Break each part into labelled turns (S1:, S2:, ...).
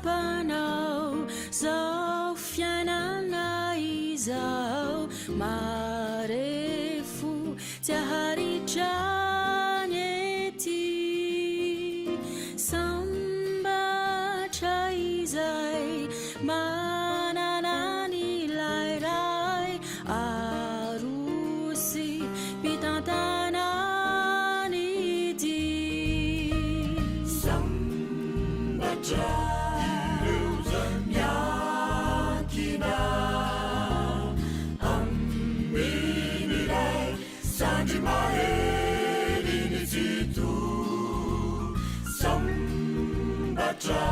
S1: sapanao zao fiainana izao marefo tsy aharitrany ety sambatra izay manana ny layray arosy mpitantanany ity sambatra ireo zay miankina amin'ny ray sandry maheliny zito sambatra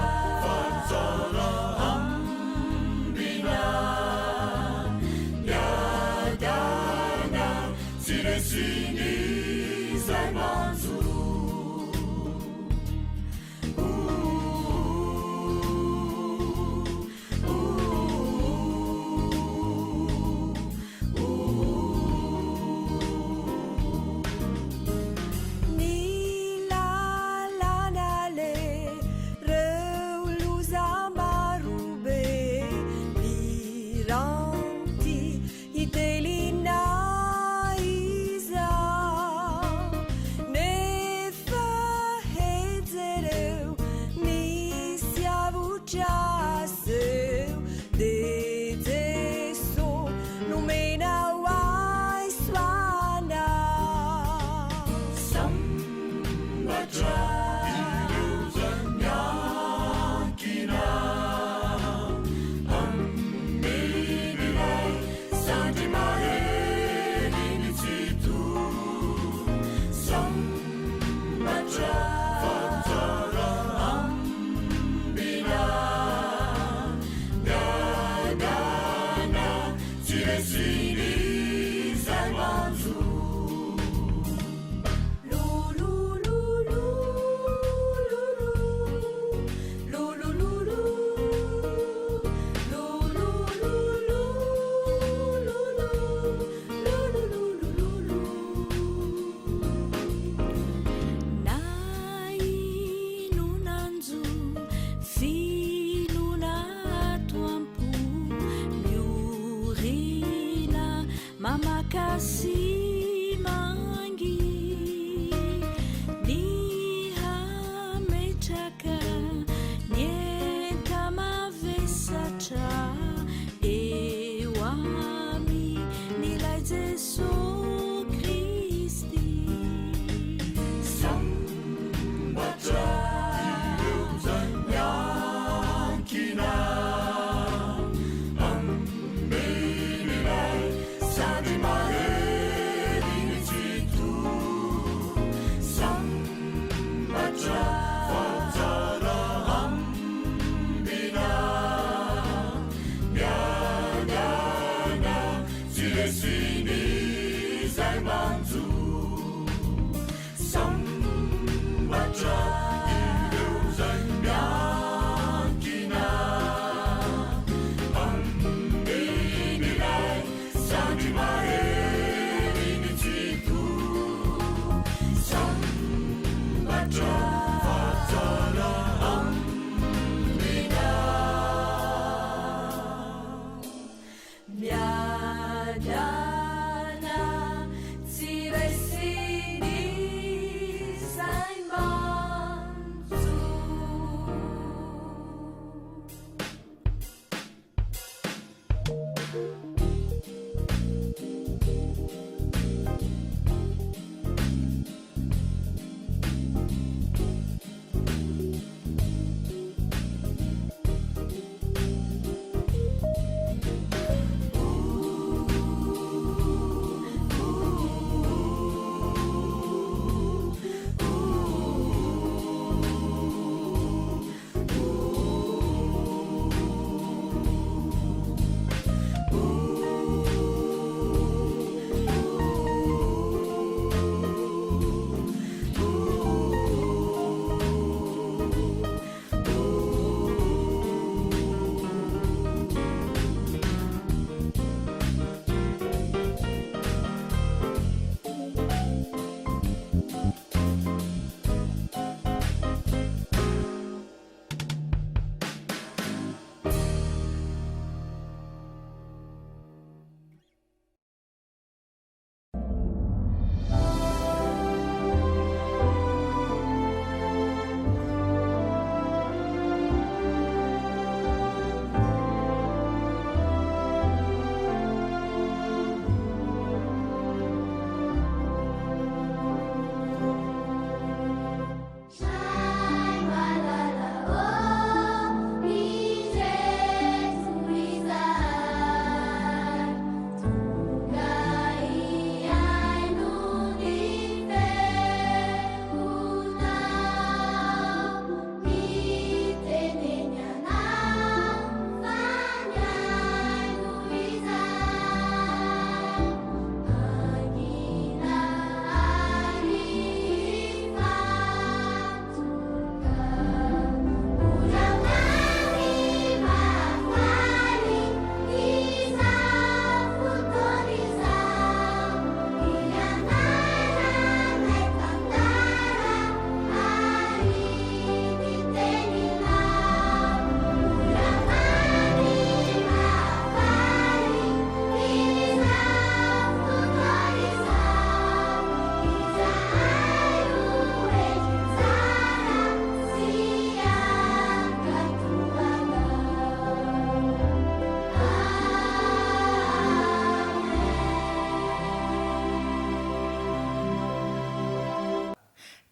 S1: fanjara ambina miadana tsy resiny zay manjo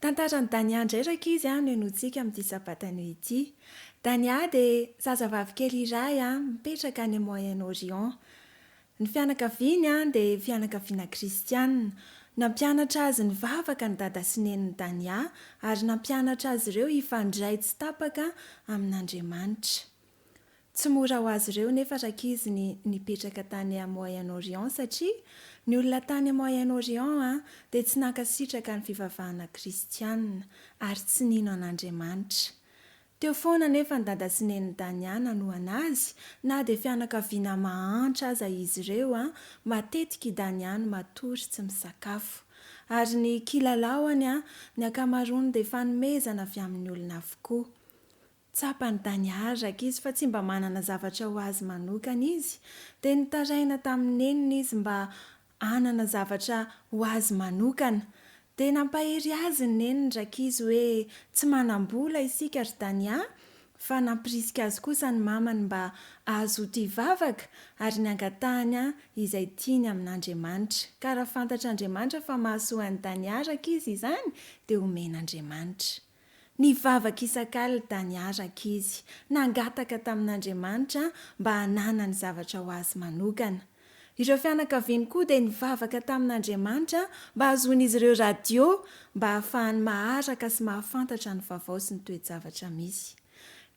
S2: Tantarany Dania ndrairaka izy no enotsika amin'ity sabata no ity. Dania dia zazavavy kely iray mipetraka any Moyen-Orient. Ny fianakaviany dia fianakaviana kristianina. Nampianatra azy ny vavaka ny dada sy neniny Dania ary nampianatra azy ireo hifandray tsy tapaka amin'Andriamanitra. Tsy mora ho azy ireo nefa rakizy nipetraka tany Moyen-Orient satria ny olona tany Moyen-Orient dia tsy nankasitraka ny fivavahana kristianina ary tsy nino an'Andriamanitra. Teo foana nefa ny dada sy neniny Dania nanohana azy na dia fianakaviana mahantra aza izy ireo matetika i Dania no matory tsy misakafo. Ary ny kilalaony ny akamaroany dia fanomezana avy amin'ny olona avokoa. Tsapany Dania rakizy fa tsy mba manana zavatra ho azy manokana izy dia nitaraina tamin'ny neniny izy mba hanana zavatra ho azy manokana. Dia nampahery azy ny neniny rakizy hoe tsy manam-bola isika ry Dania fa nampirisika azy kosa ny mamany mba ahazo ity vavaka ary ny angatahany izay tiany amin'Andriamanitra. Ka raha fantatr'Andriamanitra fa mahasoa an'i Dania rakizy izany dia omen'Andriamanitra. Ny vavaka isan-kaly Dania rakizy nangataka tamin'Andriamanitra mba hanana ny zavatra ho azy manokana. Ireo fianakaviany koa dia nivavaka tamin'Andriamanitra mba ahazoan'izy ireo radio mba ahafahany maharaka sy mahafantatra ny vaovao sy ny toe-javatra misy.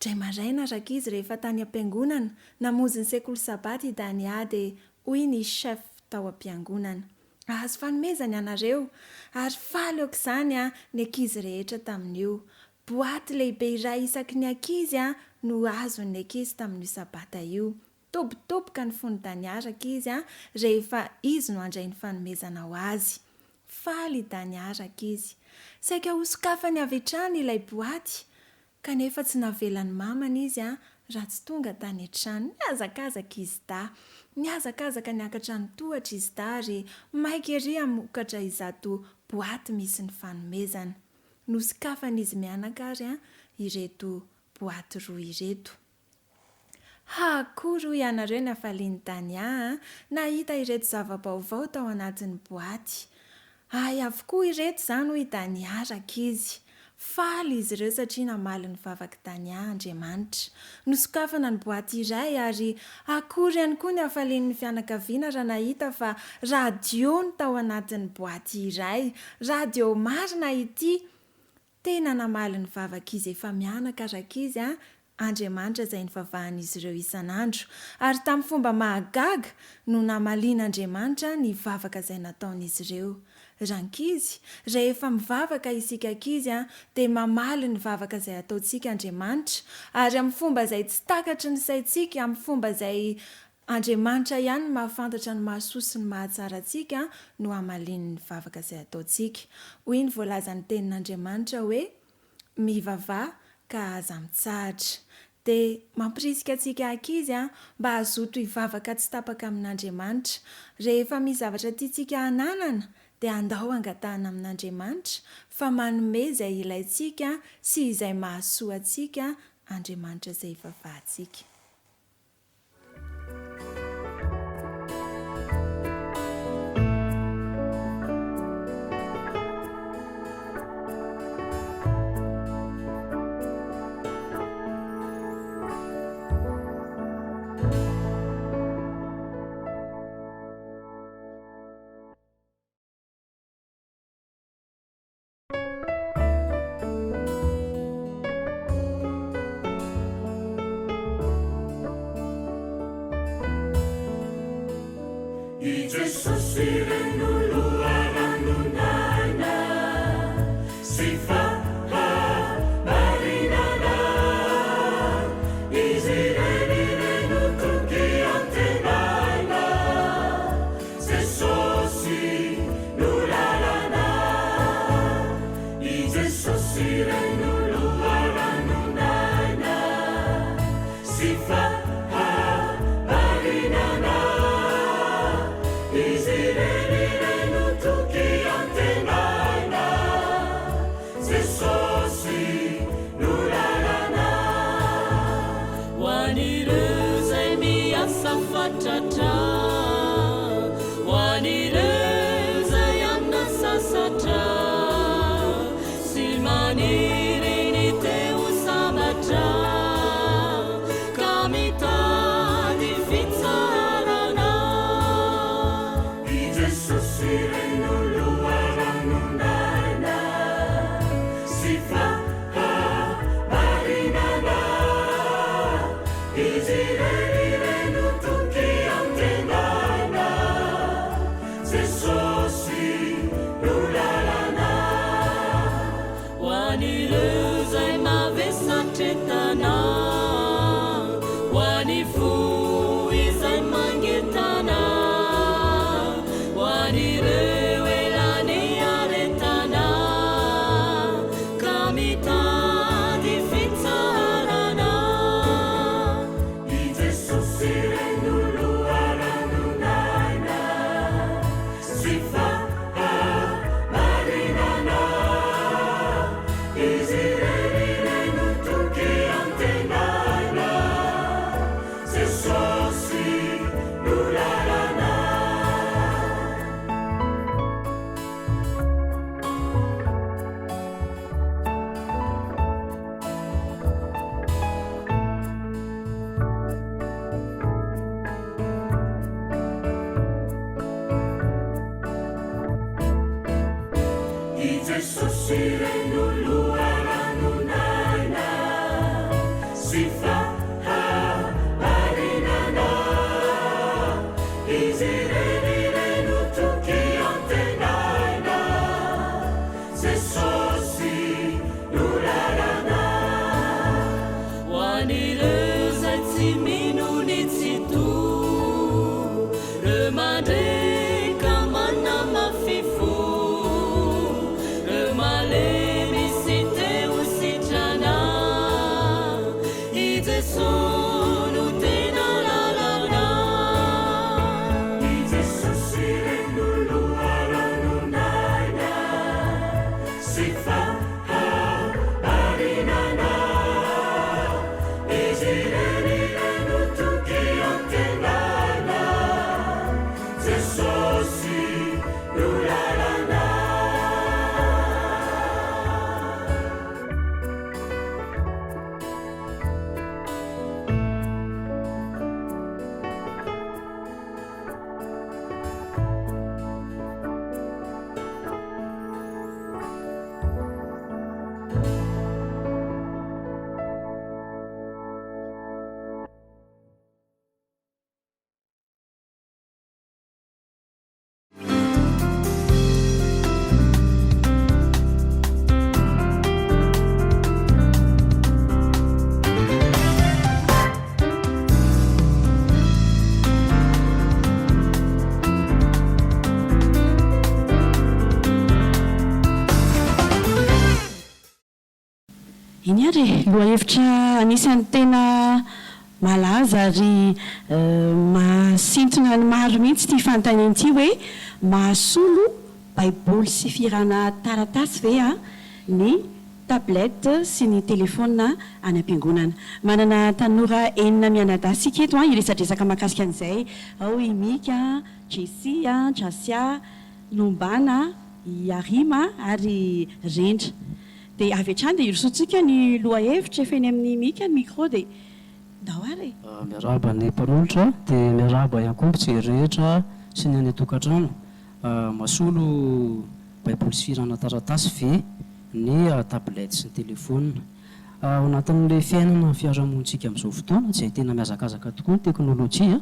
S2: Dray maraina rakizy rehefa tany am-piangonana namonjy ny FMC-Sabata i Dania dia hoy ny chef tao am-piangonana. Azo fanomezana ianareo ary faly aok'izany ny ankizy rehetra tamin'io. Boaty lehibe iray isaky ny ankizy no azon'ny ankizy tamin'io sabata io. Tobotoboka ny fony Dania rakizy rehefa izy no handray ny fanomezana ho azy. Faly Dania rakizy. Saika ho sokafany avy hatrany ilay boaty. Kanefa tsy navelan'ny mamany izy raha tsy tonga tany hatrany. Niazakazaka izy da. Niazakazaka niakatra ny tohatra izy da ary maika ery hamokatra izato boaty misy ny fanomezana. Nosokafan'izy mianaka ary ireto boaty roa ireto. Hakory ianareo ny afalian'i Dania nahita ireto zava-baovao tao anatin'ny boaty. Ay avokoa ireto izany hoy Dania rakizy. Faly izy ireo satria namaly ny vavaka Dania Andriamanitra. Nosokafana ny boaty iray ary akory ihany koa ny afalian'ny fianakaviana raha nahita fa radio no tao anatin'ny boaty iray. Radio marina ity. Tena namaly ny vavaka izy efa mianaka rakizy Andriamanitra izay nivavahan'izy ireo isan'andro. Ary tamin'ny fomba mahagaga no namalian'Andriamanitra ny vavaka izay nataon'izy ireo. Rankizy, rehefa mivavaka isika ankizy dia mamaly ny vavaka izay ataontsika Andriamanitra ary amin'ny fomba izay tsy takatry ny saintsika, amin'ny fomba izay Andriamanitra ihany no mahafantatra ny mahasoa sy ny mahatsara antsika no hamaliany ny vavaka izay ataontsika. Hoy ny voalazan'ny tenin'Andriamanitra hoe mivavaha ka aza mitsahatra. Dia mampirisika antsika ankizy mba hazoto hivavaka tsy tapaka amin'Andriamanitra. Rehefa misy zavatra tiantsika hananana dia andao angatahana amin'Andriamanitra fa manome izay ilaintsika sy izay mahasoa antsika Andriamanitra izay hivavahantsika.
S3: Wanireza yana sasatra si
S1: Jesosy no lalana
S3: ho an'ireo zay mavesatretana ho any fo izay mangetana ho an'ireo elany aretana ka mitady fitsarana
S1: I Jesosy ren'olo aranonana sy fahamarinana izy reny no toky antenana Jesosy no lalana I Jesosy ren'olo aranonana sy fahamarinana izy reny no toky antenana Jesosy no lalana
S3: ho an'ireo zay tsy minony tsy to reo mandreka manamafifo reo malemy sy teo sitrana I Jesosy no tena lalana
S1: I Jesosy ren'olo aranonana sy fahamarinana izy reny no toky antenana Jesosy no lalana
S4: iny ary loahevitra anisan'ny tena malaza ary masintona ny maro mihitsy ty fanontaniana ity hoe mahasolo baiboly sy firana taratasy ve ny tablette sy ny telefona any am-piangonana manana tanora enina mianadahy sika eto iresadresaka mahakasika an'izay ao i Mika, Jessia, Jasia, Lombana, i Hariva ary Rendra dia avy hatrany dia irosotsika ny lohahevitra efa eny amin'ny Mika ny micro dia dahoary
S5: miarahaba ny mpanolotra dia miarahaba ihany koa mpijery rehetra sy ny any an-tokantrano mahasolo baiboly sy firana taratasy ve ny tablette sy ny telefona ao anatin'ilay fiainana ny fiarahamonitsika amin'izao fotoana izay tena miazakazaka tokoa ny teknôlôjia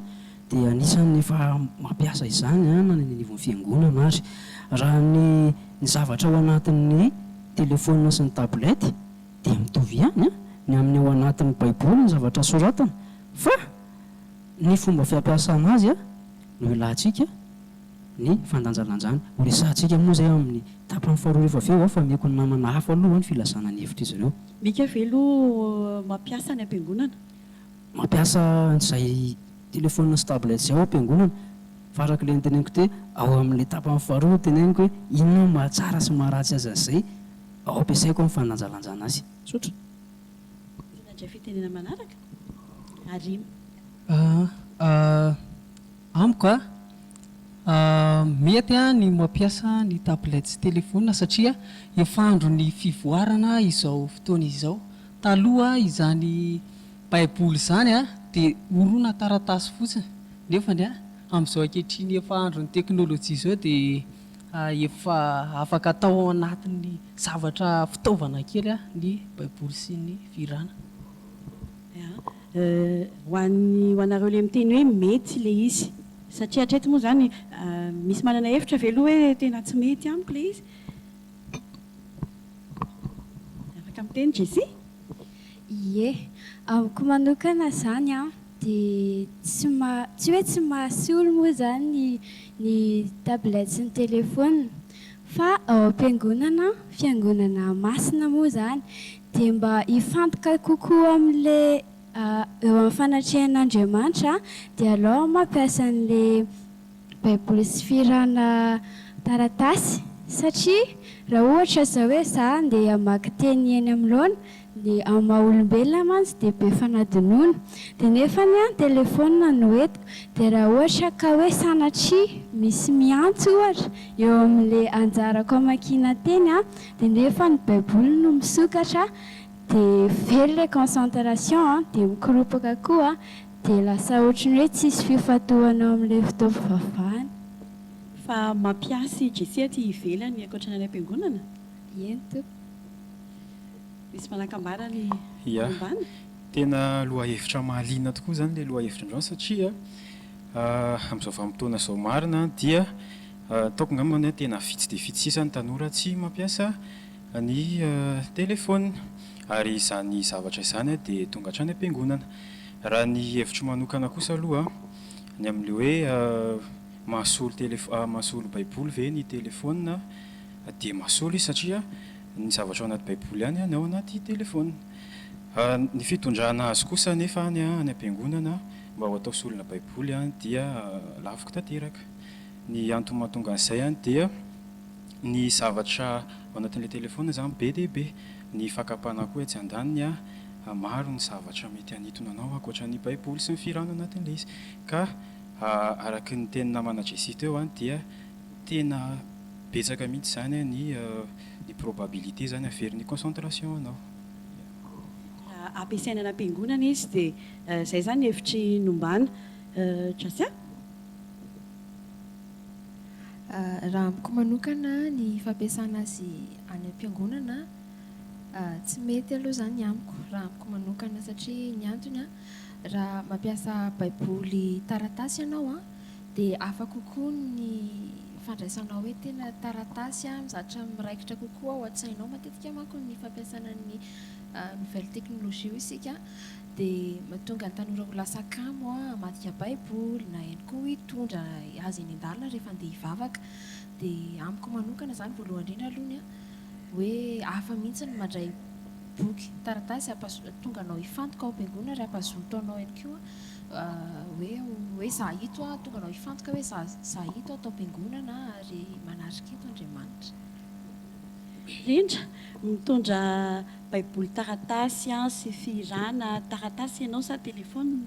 S5: dia anisan'ny efa mampiasa izany na ny anivon'ny fiangonana ary raha ny zavatra ao anatin'ny telefona sy ny tablette dia mitovy ihany ny amin'ny ao anatin'ny baiboly ny zavatra soratana fa ny fomba fiampiasana azy no ilahantsika ny fandanjalanjana ho resahantsika moa zay amin'ny tapany faharoa rehefa avy eo fa mieko ny namana hafa aloha ny filazana ny hevitra izy ireo
S4: Mika velo mampiasa ny am-piangonana
S5: mampiasa izay telefona sy tablette zay ao am-piangonana faraka ilay nyteneniko te ao amin'ilay tapany faharoa teneniko hoe inona mahatsara sy maharatsy azy azay ao ampiasaiko amin'ny fandanjalanjana azy sotra
S4: dra fitenena manaraka ary
S6: amiko mety ny mampiasa ny tablette sy telefona satria efa andro ny fivoarana izao fotoana izao taloha izany baiboly zany dia orona taratasy fotsiny nefa ny amin'izao ankehitriny efa andro ny teknôlôjia izao dia efa afaka atao ao anatin'ny zavatra fitaovana kely ny baiboly sy ny firana
S4: ho anareo le miteny hoe mety le izy satria hatreto moa zany misy manana hevitra ve aloha hoe tena tsy mety amiko le izy afaka miteny Jesy
S7: Ie, amiko manokana zany dia tsy hoe tsy mahasolo moa zany ny tablety sy ny telefona fa ao am-piangonana fiangonana masina moa zany dia mba hifantoka kokoa amin'ilay eo amin'ny fanatrehan'Andriamanitra dia aleo mampiasa an'ilay baiboly sy firana taratasy satria raha ohatra zao hoe za andeha hamaky teny eny amin'loana dia amin'ny maha-olombelona mantsy dia be fanadinoana dia nefa ny telefona no entiko dia raha ohatra ka hoe sanatria misy miantso ohatra eo amin'ilay anjarako amakiana teny dia nefa ny baiboly no misokatra dia very ilay concentration dia mikoropaka koa dia lasa ohatrany hoe tsisy fifantohana amin'ilay fitaovavavahana
S4: fa mampiasy Jesy aty ivelany ankoatra ny am-piangonana
S7: ento
S4: misy manakambara-ny
S8: ia
S4: ambany
S8: tena lohahevitra mahaliana tokoa zany le lohahevitra androany satria amin'izao vanim-potoana zao marina dia taoko ngamany tena vitsy dia vitsy sisa ny tanora tsy mampiasa ny telefona ary izany zavatra izany dia tonga hatrany am-piangonana raha ny hevitro manokana kosa aloha ny amin'le hoe mahasolo baiboly ve ny telefona dia mahasolo izy satria ny zavatra ao anaty baiboly ihany ny ao anaty telefona ny fitondrana azy kosa nefa any am-piangonana mba ho atao solona baiboly dia laviko tanteraka ny antony mahatonga an'izay dia ny zavatra ao anatin'ilay telefona zany be dia be ny fakapana koa tsy andaniny maro ny zavatra mety hanitona anao ankoatra ny baiboly sy ny firana anatin'ilay izy ka araky ny teny namana Jesy teo dia tena betsaka mihitsy zany ny probabilité zany haveriny concentration anao
S4: ampiasaina any am-piangonana izy dia izay zany hevitry nombana Trasia
S2: raha amiko manokana ny fampiasana azy any am-piangonana tsy mety aloha zany amiko raha amiko manokana satria ny antony raha mampiasa baiboly taratasy ianao dia afaka kokoa ny fandraisanao hoe tena taratasy mizatra miraikitra kokoa ao an-tsainao matetika manko ny fampiasana ny nouvelle technologie isika dia mahatonga ny tanora ho lasa kamo hamadika baiboly na ihany koa hitondra azy eny an-dalana rehefa andeha hivavaka dia amiko manokana zany voalohany indrindra alohany hoe hafa mihitsy ny mandray boky taratasy tonga anao hifantoka ao am-piangonana ary hampazoto anao ihany koa hoe za hito tonga anao hifantoka hoe za hito atao am-piangonana ary manarika eto Andriamanitra
S4: indrindra mitondra baiboly taratasy sy firana taratasy ianao sa telefona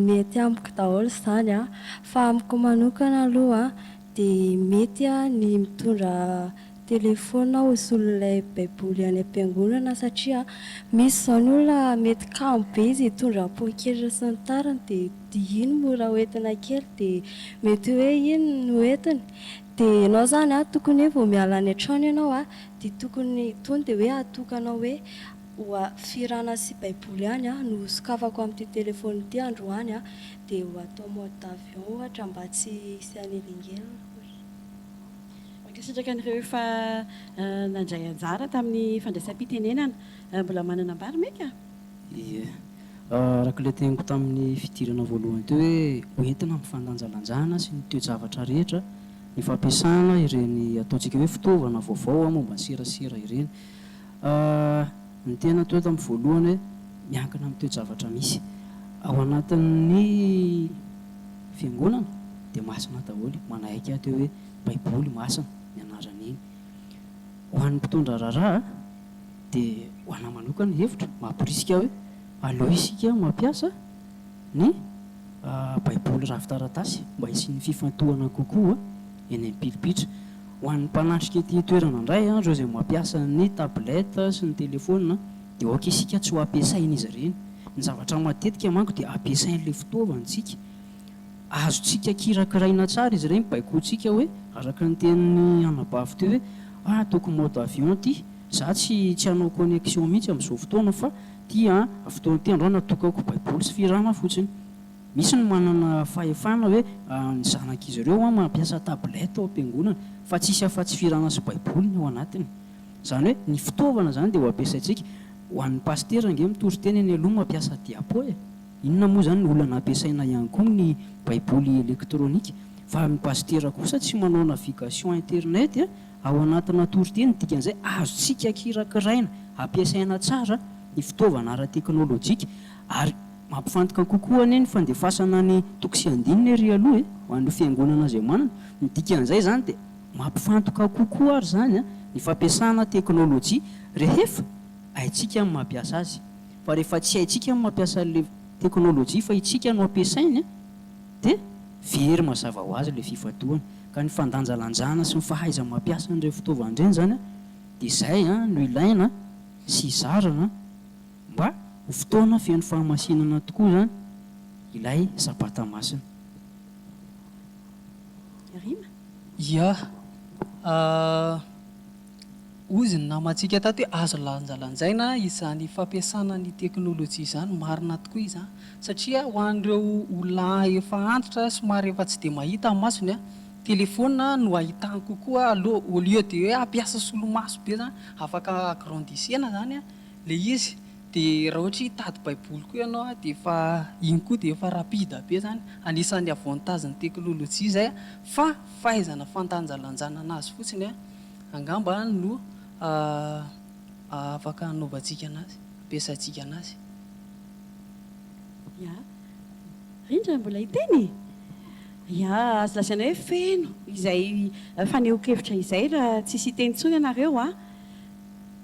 S7: mety amiko daholo zany fa amiko manokana aloha dia mety ny mitondra telefona ho solon'ilay baiboly any am-piangonana satria misy zao ny olona mety kamo be izy hitondra poketra sy ny tariny dia iny mora hoentina kely dia mety hoe iny no entiny dia ianao zany tokony hoe vao miala any an-trano ianao dia tokony tony dia hoe atokanao hoe firana sy baiboly ihany no sokafako amin'ity telefona ity androany dia ho atao mode d'avion ohatra mba tsy hanelingelina
S4: sitraka an'ireo efa nandray anjara tamin'ny fandraisam-pitenenana mbola manana ambary meka
S5: ie arak'ilay teniko tamin'ny fidirana voalohany teo hoe entina mifandanjalanjana sy ny toe-javatra rehetra ny fampiasana ireny ataontsika hoe fitaovana vaovao momba ny serasera ireny ny tena teo tamin'ny voalohany hoe miankina amin'ny toe-javatra misy ao anatin'ny fiangonana dia masina daholo manaiky teo hoe baiboly masina ny anaran'iny ho an'ny mpitondra raharaha dia ho ana manokana hevitra mampirisika hoe aleo isika mampiasa ny baiboly ravitaratasy mba hisian'ny fifantohana kokoa eny am-pilipitra ho an'ny mpanatrika ety toerana indray reo izay mampiasa ny tableta sy ny telefona dia oka isika tsy ho ampiasaina izy ireny ny zavatra matetika manko dia ampiasain'ilay fitaovantsika azotsika kirakiraina tsara izy ireny baikotsika hoe araka ny tenin'ny anabavy teo hoe tokony mode avion ty za tsy hanao connexion mihitsy amin'izao fotoana fa fotoana ty androany natokako baiboly sy firana fotsiny misy ny manana fahefana hoe ny zanak'izy ireo a mampiasa tablety ao am-piangonana fa tsisy afa-tsy firana sy baiboly ny ao anatiny. Zany hoe ny fitaovana zany dia ho ampiasaintsika ho an'ny pastera nge mitory teny eny aloha mampiasa diapo e. Inona moa zany ny olana ampiasaina ihany koa ny baiboly elektrônika, fa ny pastera kosa tsy manao navigation internet ao anatina toriteny, dikan'izay azontsika kirakiraina ampiasaina tsara ny fitaovana ara-teknôlôjika ary mampifantoka kokoa anie ny fandefasana ny tokosiandinina ery aloha ho an'ireo fiangonana izay manana. Ny dikan'izay zany dia mampifantoka kokoa ary zany ny fampiasana teknôlôjia rehefa haitsika amin'ny mampiasa azy, fa rehefa tsy haitsika amin'ny mampiasa le teknôlôjia fa itsika no ampiasainy dia very mazava ho azy le fifantohana. Ka ny fandanjalanjana sy ny fahaiza mampiasa an'ireo fitaovana ireny zany dia izay no ilaina sy izarana mba ho fotoana feno fahamasinana tokoa zany ilay sabata masina.
S4: Hariva?
S6: Ia, ozy ny namantsika tato hoe azo lanjalanjaina izany fampiasana ny teknôlôjia izany, marina tokoa izy satria ho an'ireo olona efa antitra somary efa tsy dia mahita amin'ny masony telefona no ahitany kokoa aloha au lieu de hoe ampiasa solomaso be zany afaka agrandisena zany le izy. Dia raha ohatra hitady baiboly koa ianao dia efa iny koa dia efa rapide be zany, anisan'ny avantage ny teknôlôjia izay fa fahaizana fandanjalanjana anazy fotsiny angamba no afaka hanaovantsika anazy, ampiasaintsika anazy.
S4: Ya, rindra mbola hiteny? Ya, azo lazaina hoe feno izay faneho-kevitra izay raha tsisy hiteny intsony ianareo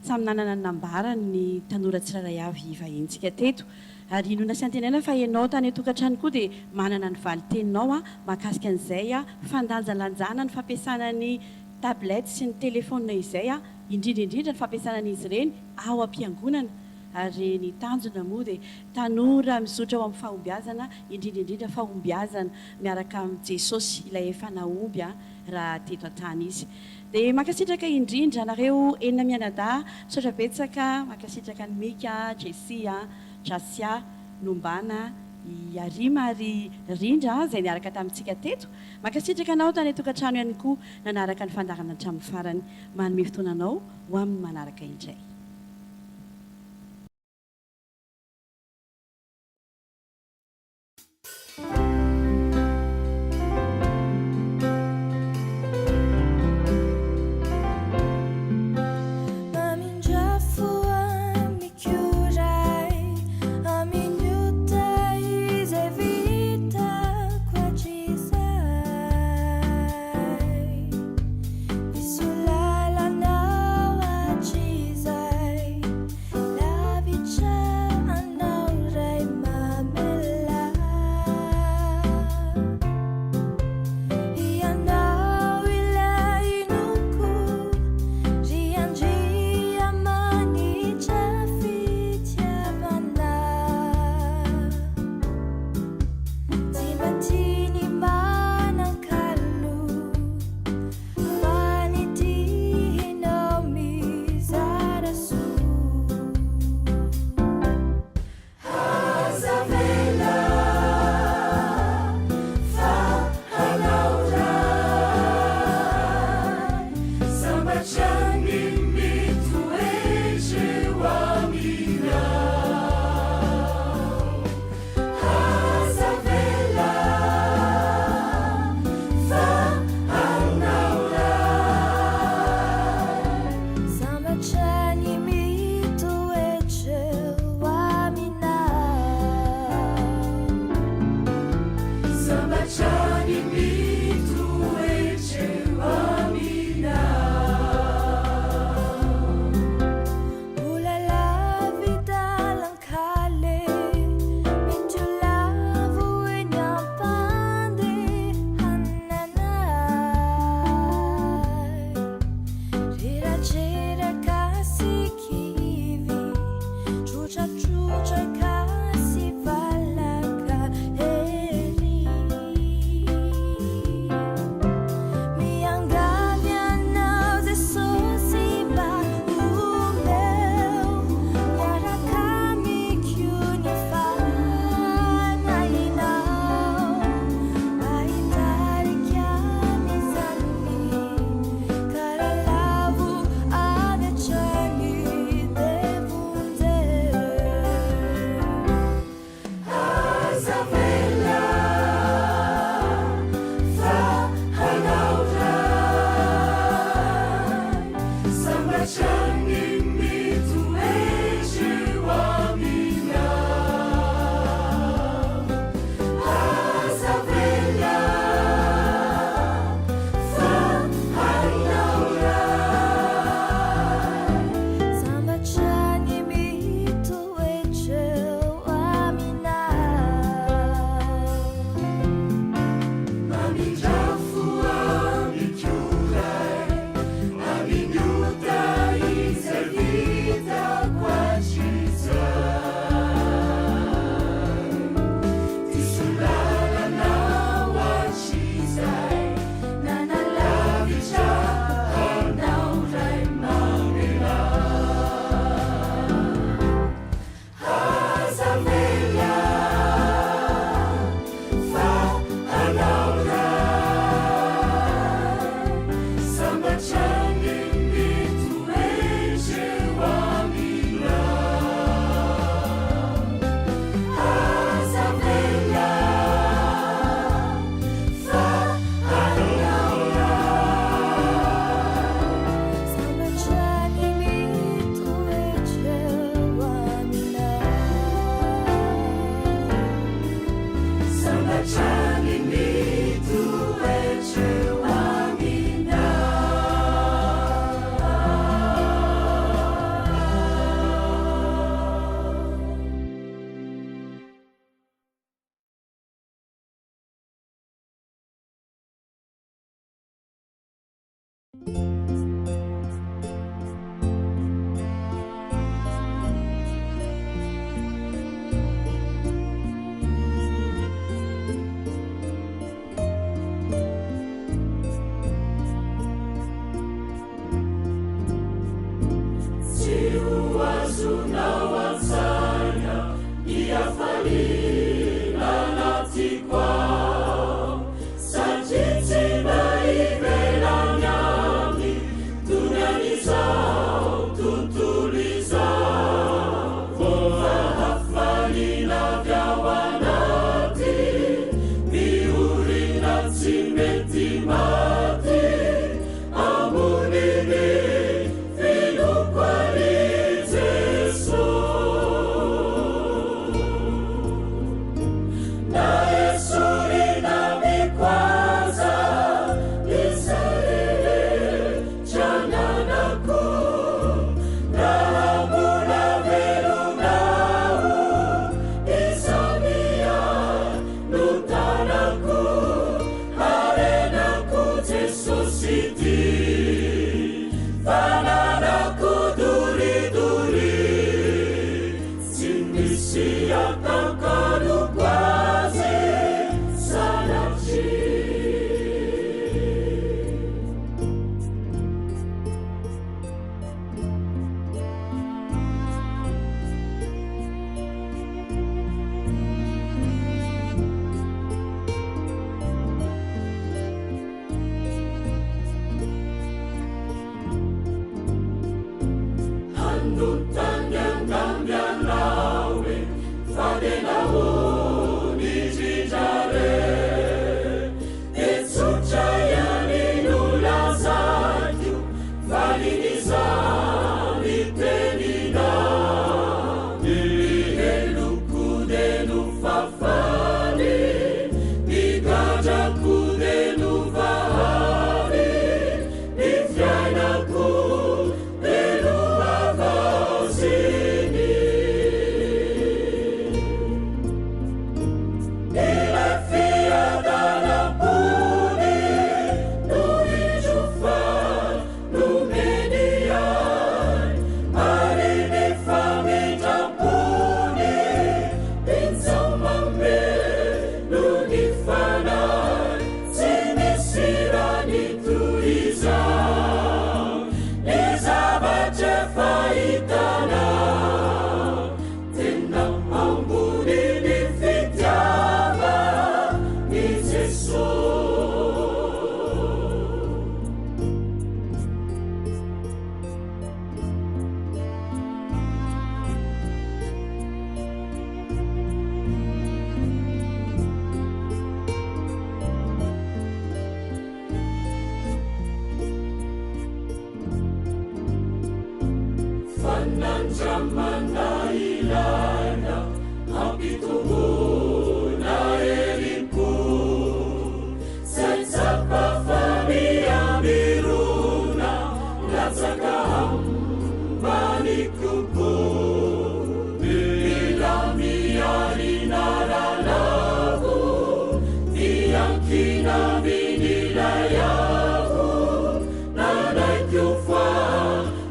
S4: samy nanana ny nambarany ny tanora tsirairay avy vahintsika teto. Ary nona sy antenaina fa ianao tany atokantrano koa dia manana ny valiteninao mahakasika an'izay fandanjalanjana ny fampiasana ny tablety sy ny telefona izay indrindraindrindra ny fampiasana an'izy ireny ao am-piangonana. Ary ny tanjona moa dia tanora mizotra ao amin'ny fahombiazana, indrindraindrindra fahombiazana miaraka amin'ny Jesosy ilay efa nahomby raha teto an-tany izy. Dia makasitraka indrindra nareo enina mianadahy, misaotra betsaka, makasitraka ny Mika, Jesia, Jasia, Nombana, i Arima ary Rindra izay niaraka tamintsika teto. Makasitraka anao tany atokantrano ihany koa nanaraka ny fandarana hatramin'ny farany. Manome fotoana anao ho amin'ny manaraka indray.
S1: Isulala na wa Jesus.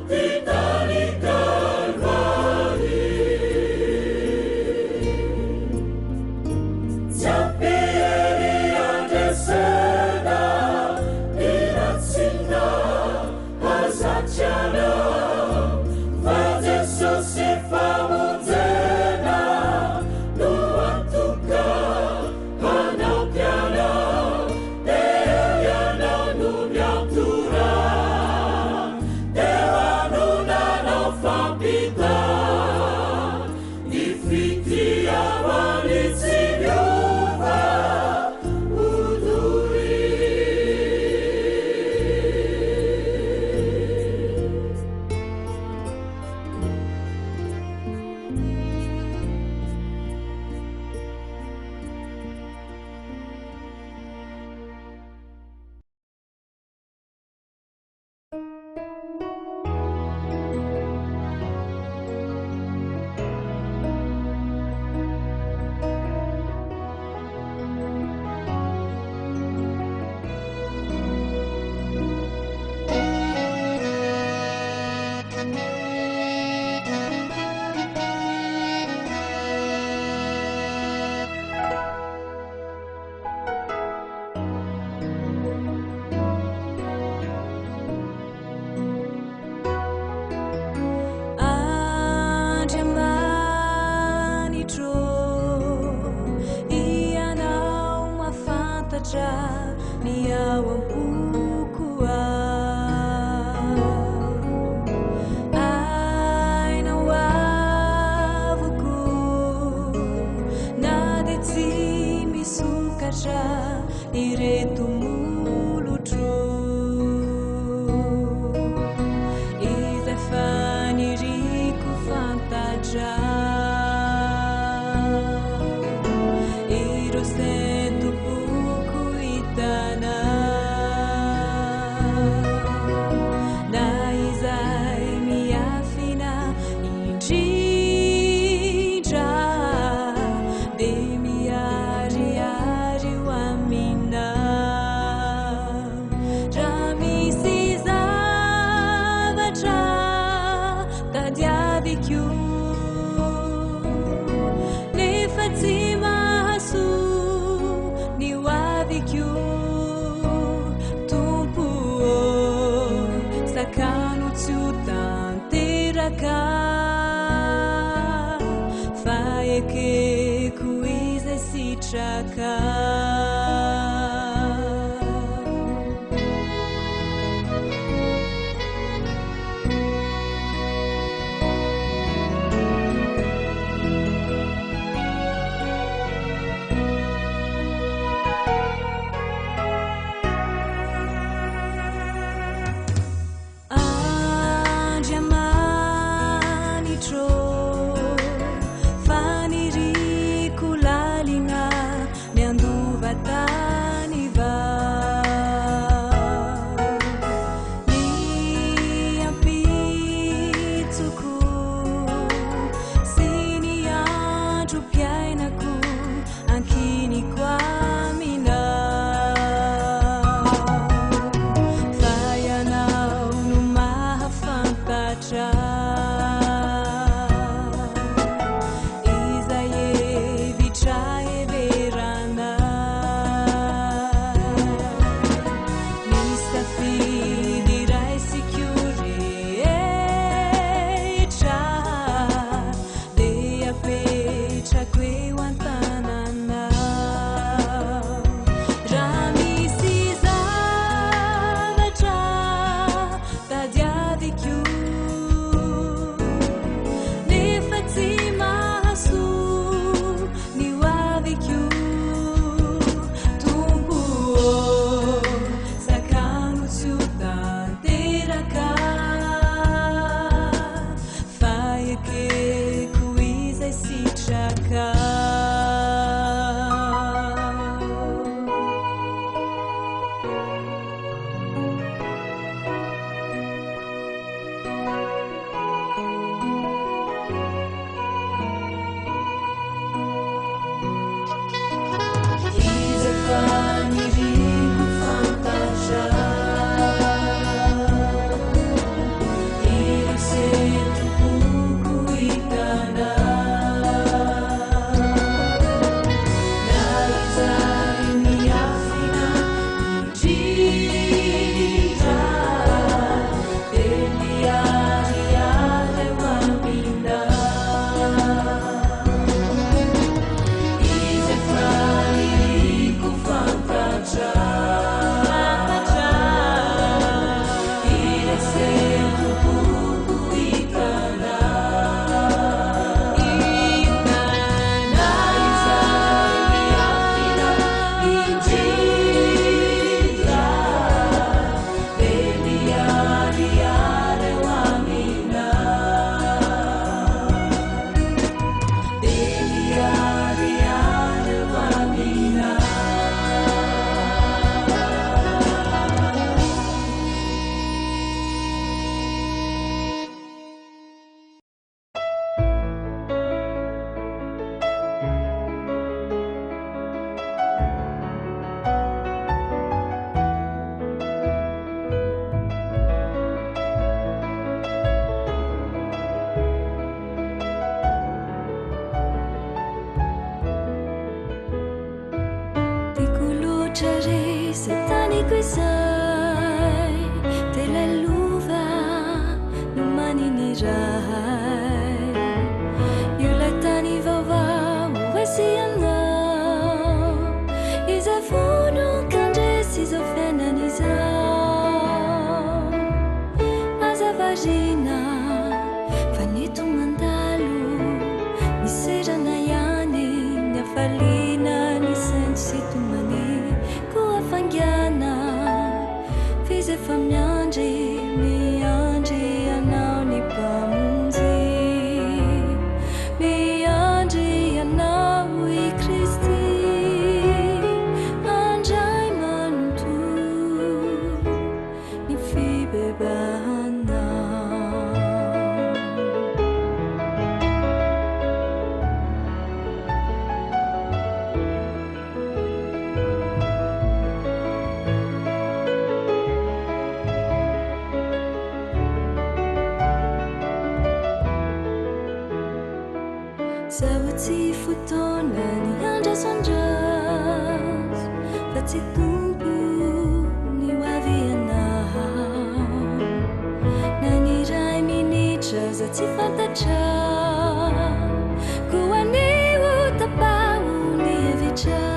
S1: Vitali Calvari
S3: sitraka
S9: Kuaniu tapau ni vicha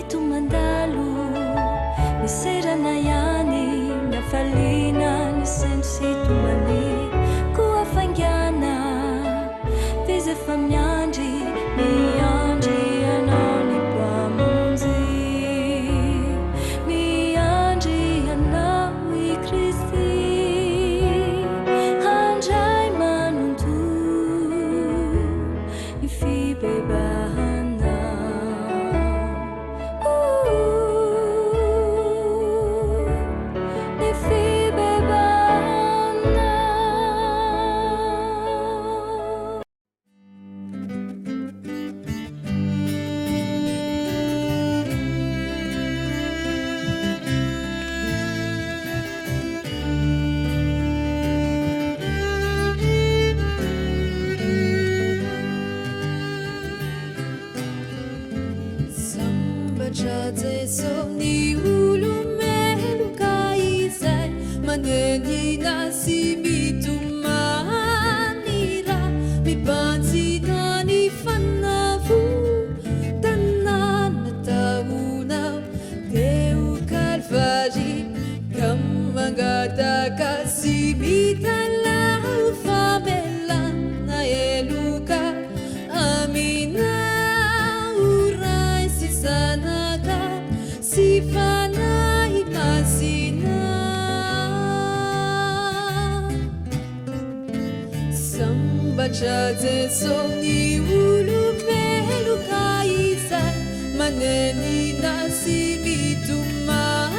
S3: mito mandalo ny serana ihany nafaliana ny sendrisitomany koa fangana fizy efa miandry miandry anao ny mpamonjy miandry anao i Kristy handray manonto ny fibebahana ny fibebahana. Sambatra Jesu ny olomeloka izay manenina sy mitomanira mibantsina ny fanavotana nataonao teo Kalvary ka mangataka sy mitalao famelana eloka aminao ray sy zanaka sy fanahy masina sambatra Jesu ny olomeloka izay manenina sy mitomanira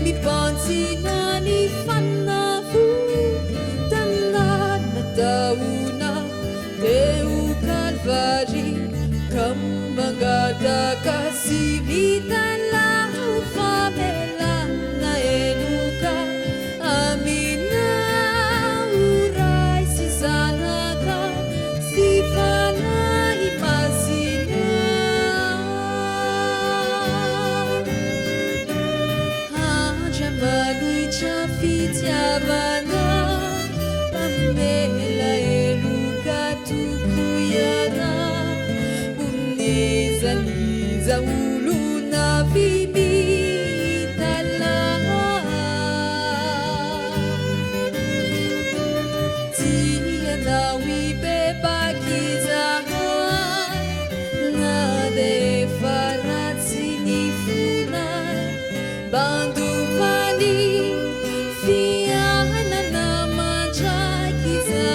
S3: mibantsina ny fanavotana nataonao teo Kalvary ka mangataka sy mitalao famelana eloka aminao ray sy zanaka sy fanahy masina andra manitra fitiavana mamela eloka tokoiana unizaniza uluna vimitala tiana wibebakiza nade faratsini funa banduvani fiana na mandrakiza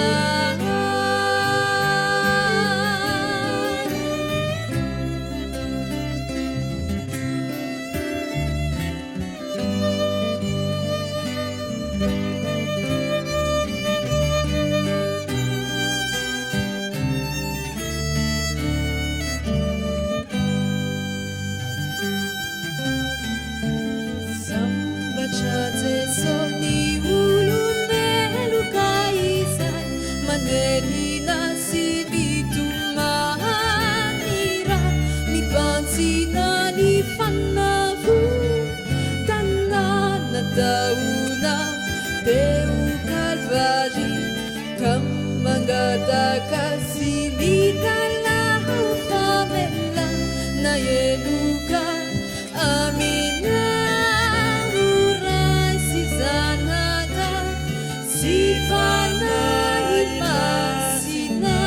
S3: sambatra Jesu ny olomeloka izay manenina sy mitomanira mibantsina ny fanavotana nataonao teo Kalvary ka mangataka sy mitalao famelana eloka aminao ray sy zanaka sy fanahy masina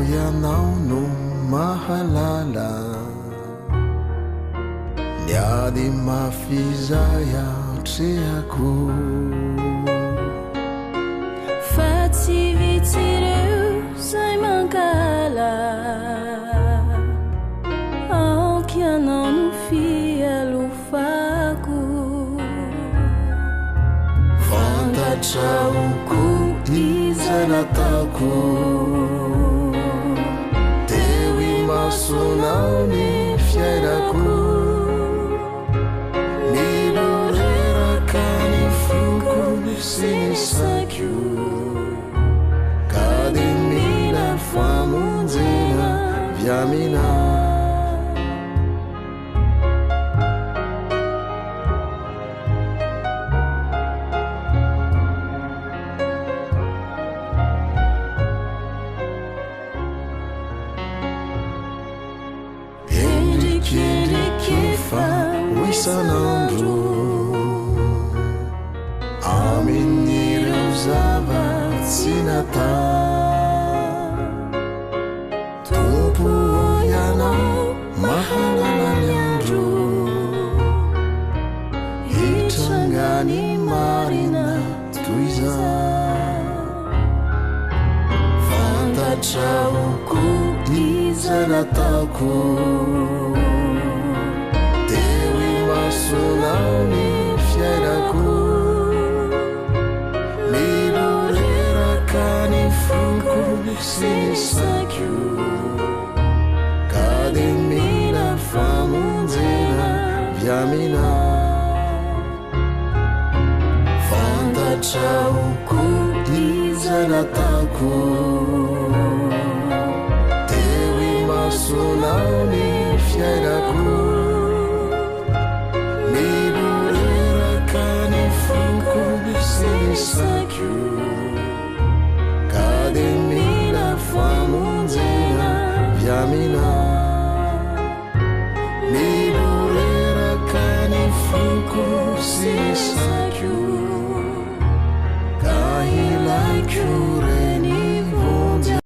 S9: ianao no mahalala niady mafizay atrehako
S3: fa tsy vitsireo zay mankala aoky anao no fialofako
S9: fantatraoko izay nataoko teo imasonao ny fiainako niloreraka ny foko sy ny sakio ka de mila famonjena viamina isanandro amin'ireo zava-tsy nata tompo ianao mahalala ny andro hitrangany marina toy za fantatraoko izay nataoko sonao ny fiainako niloreraka ny foko sy ny sakio ka de mila famonjena viamina fantatraoko izay nataoko teo imasonao ny fiainako sakio ka de mila famonjena viamina niloreraka ny foko sy sakio ka ilaiko reny vonjy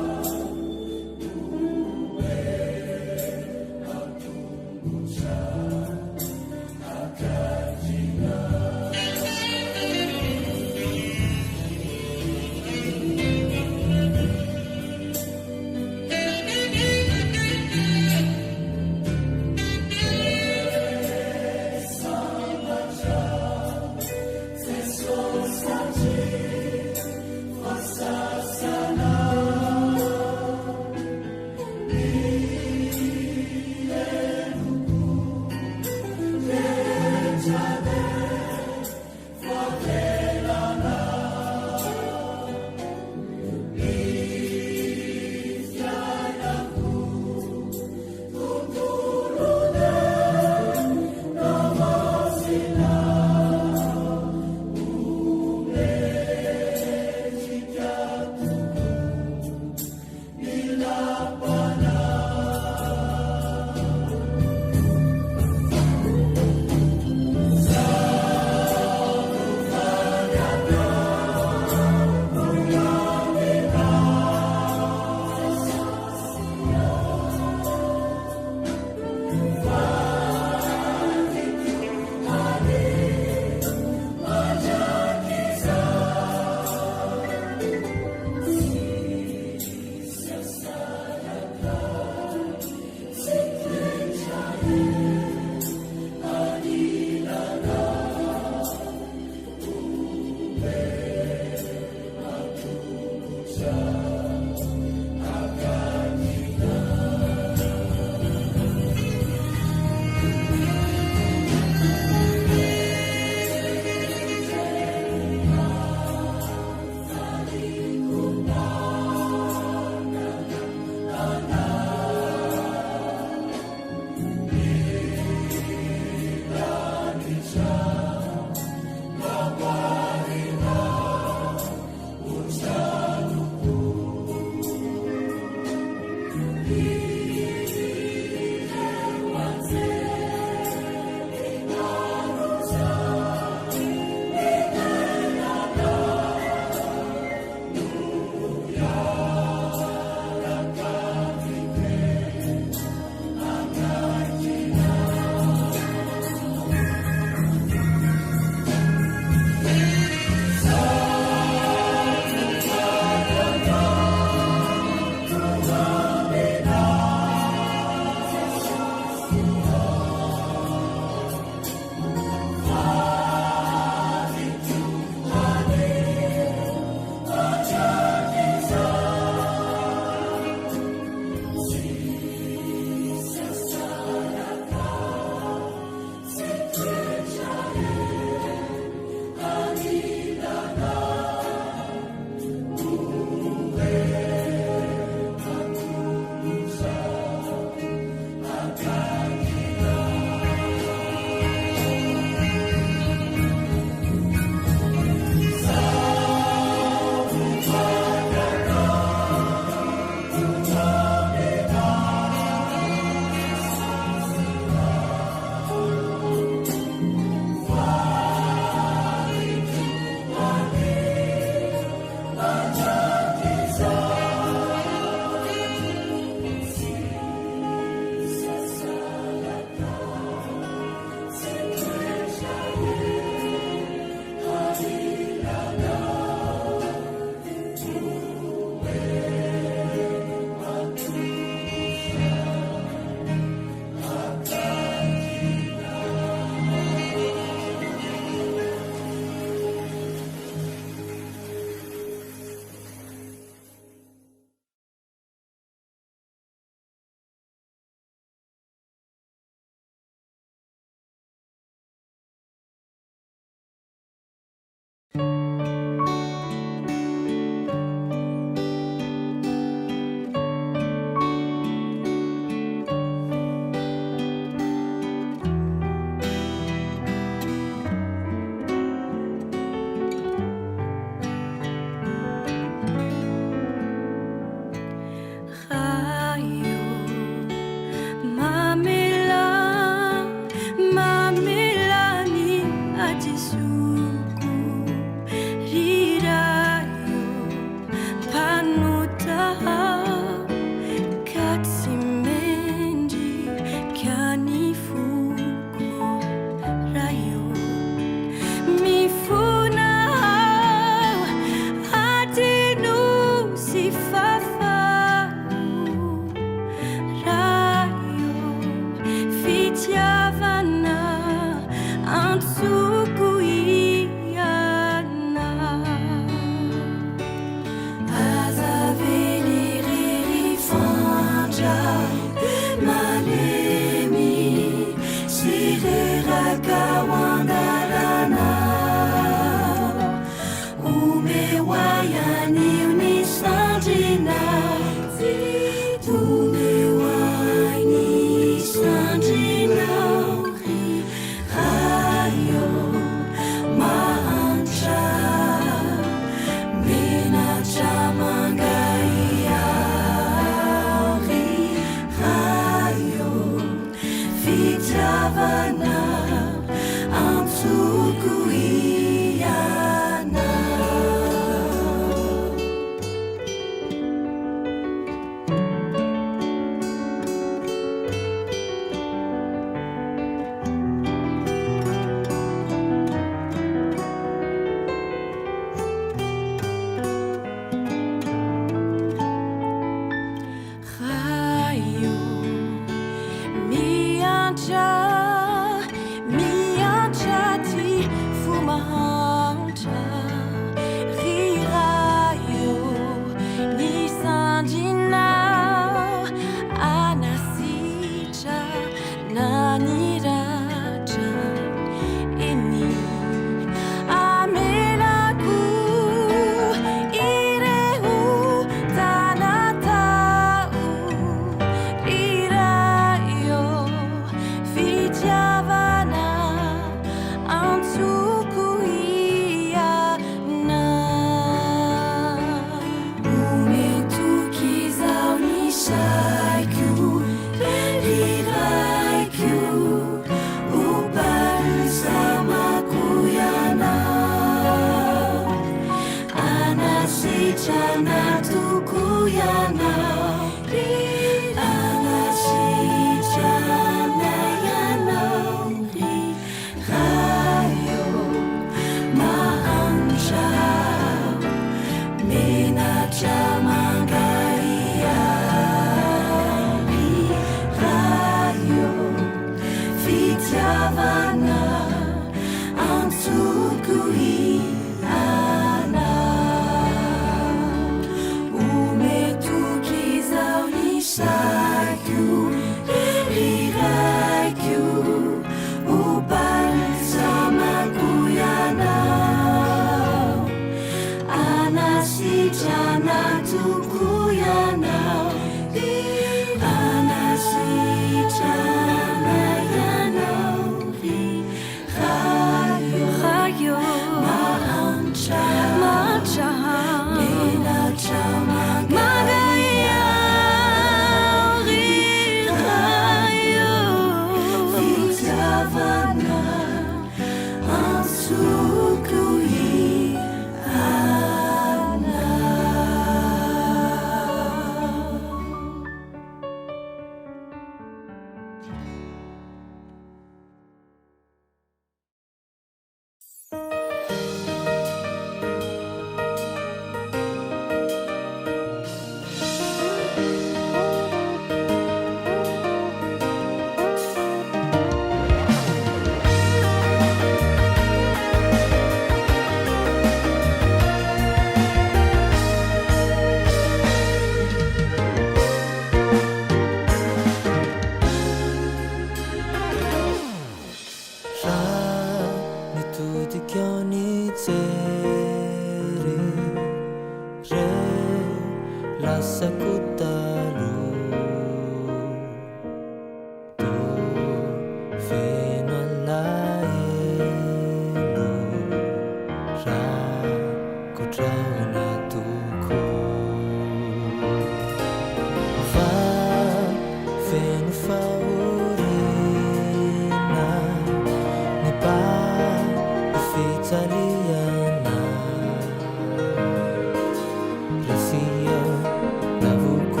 S10: Navuko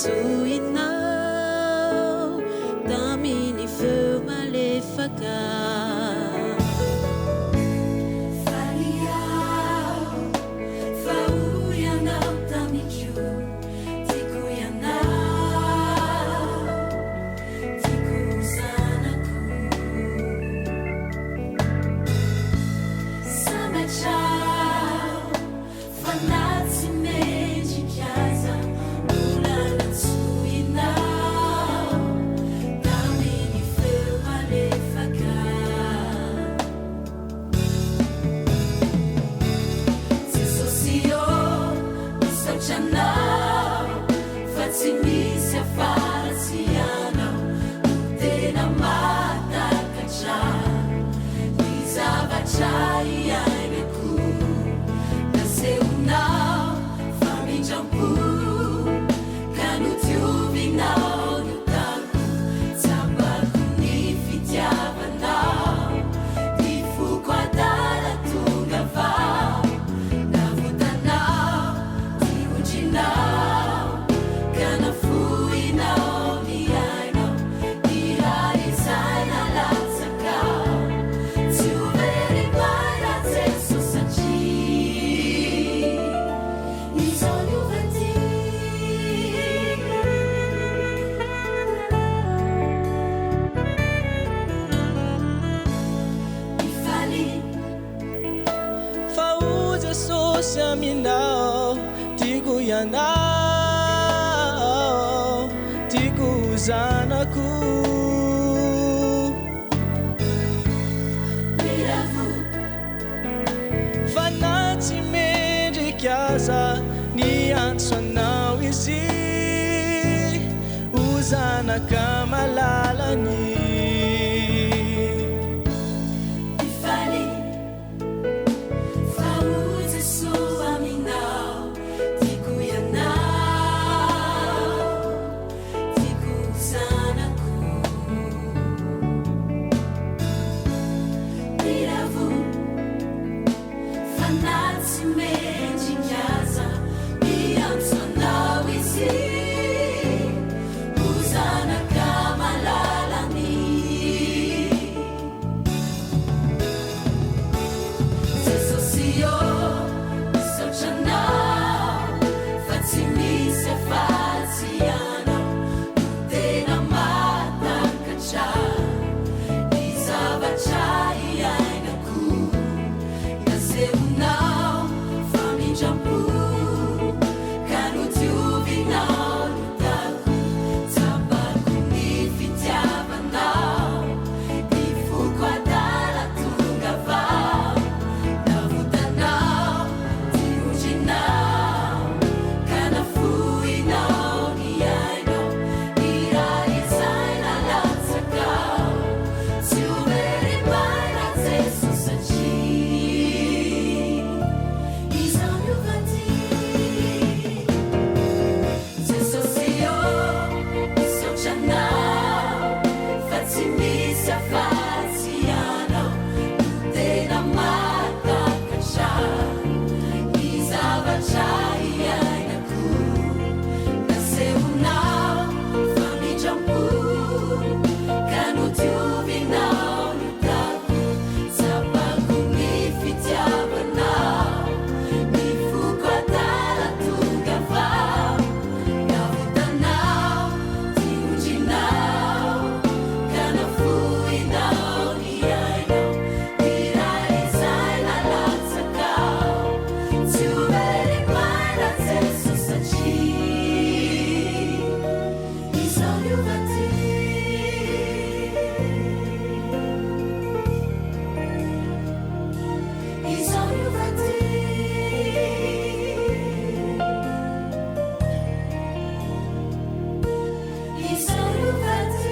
S3: soinao taminy feo malefaka
S1: faliao fa oianao tamiko tiako ianao tiako zanako samatrao fanatsy mendrikaza olana tsoinao taminy feo malefaka jesosio misaotranao fa tsy misy afaratsy ianao tena matakatra ny zavatra iainako nasehonao fa mindrampo ka notiovinao niotako tsapako ny fitiavanao ny foko adala tonga vao navotanao tiondrinao ka nafoinao ny ainao ny raha izay nalatsakao tsy overy maina jeso satria izao niovany mifaly
S3: fa o jesosy aminao tiako ianao tiako zanako
S1: miravo
S3: fanatsy mendriky aza ny antso anao izy ho zanaka malalany
S1: mifaly fa o Jesosy aminao tiako ianao tiako zanako miravo fanatsy mendriky aza ny antso anao izy ho zanaka malalany Jesosy io misaotranao fa tsy misy afatsy ianao tena matakatra ny zavatra iainako nasehonao fa mindrampo ka notiovinao niotako tsapako ny fitiavanao ny foko adala tonga vao navotanao tiondrinao ka nafoinao ny ainao ny raha izay nalatsakao tsy overy maina jeso satria izao niovany jesosy io misaotranao fa tsy misy afatsy ianao tena matakatra ny zavatra iainako nasehonao fa mindrampo ka notiovinao niotako tsapako ny fitiavanao ny foko adala tonga vao navotanao tiondrinao ka nafoinao ny ainao ny raha izay nalatsakao tsy overy maina jeso satria izao niovany izao niovany izao niovany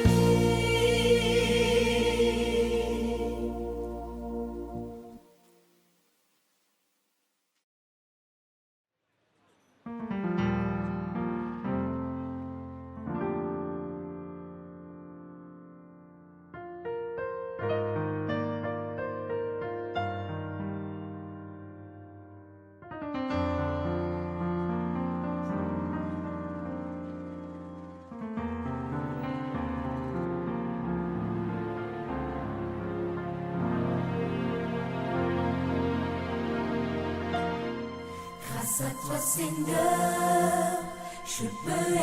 S1: Grâce à toi Seigneur, je peux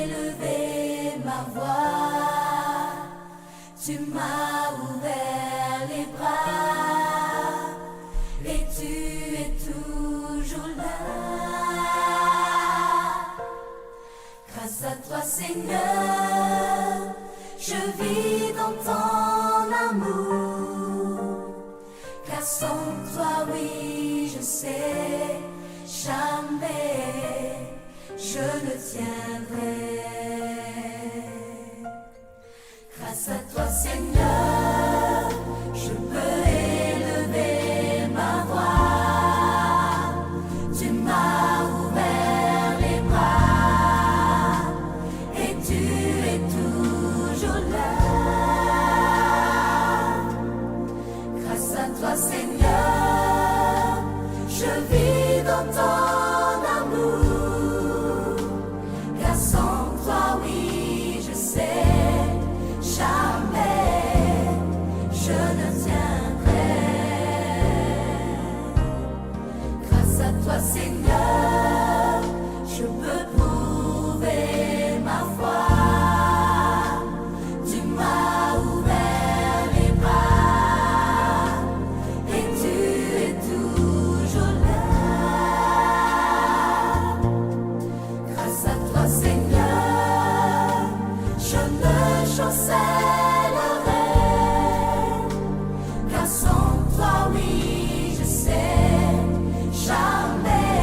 S1: élever ma voix. Tu m'as ouvert les bras et tu es toujours là. Grâce à toi Seigneur, je vis dans ton amour. Car sans toi, oui, je sais, jamais je ne tiendrai. Grâce à toi Seigneur, je peux élever ma voix. Tu m'as ouvert les bras et tu es toujours là. Grâce à toi Seigneur, je vis dans ton amour. Car sans toi, oui, je sais, jamais je ne tiendrai. Grâce à toi Seigneur, je peux prouver ma foi. Tu m'as ouvert les bras et tu es toujours là. Grâce à toi Seigneur, je me chancellerai. Car sans toi, oui, je sais, jamais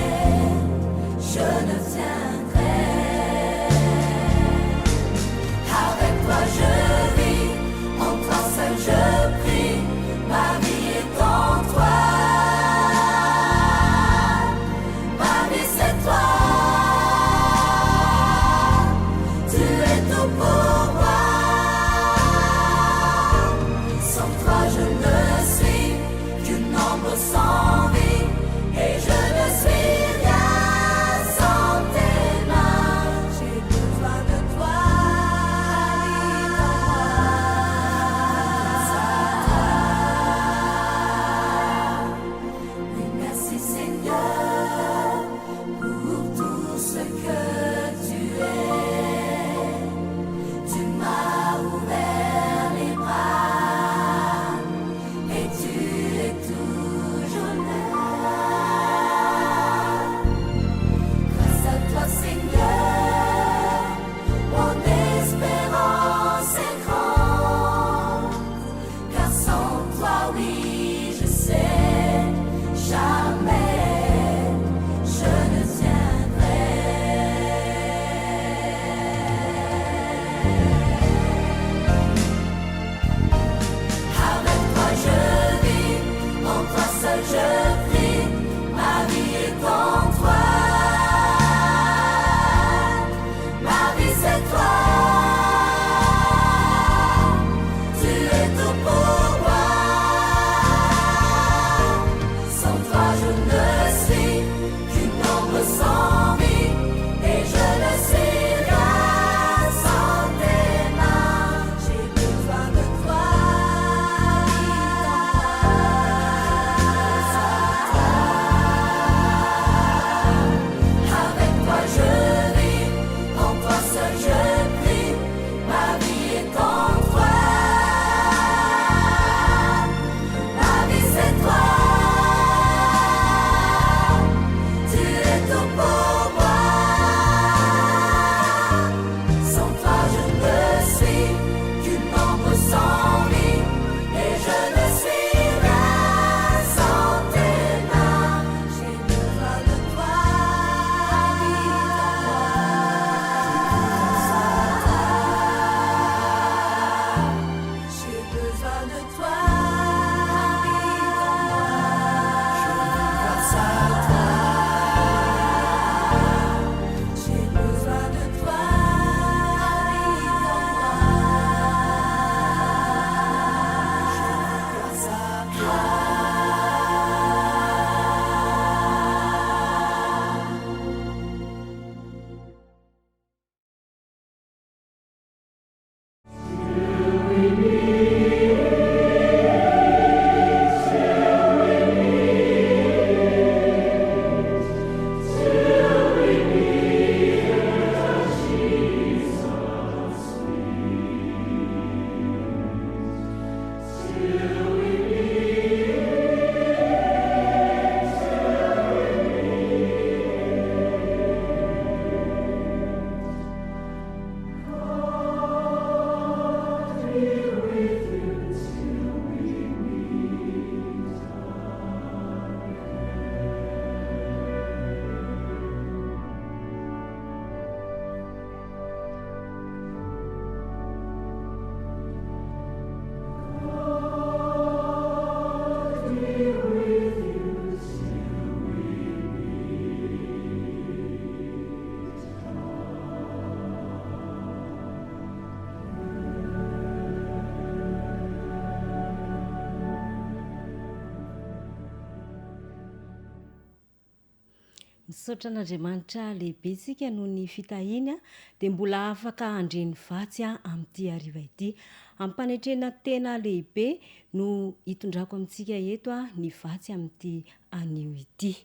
S10: misaotra an'andriamanitra lehibe tsika noho ny fitahiny a dia mbola afaka andreny vatsy a amin'ity hariva ity ampanetrena tena lehibe no hitondrako amintsika eto a ny vatsy amin'ity anio ity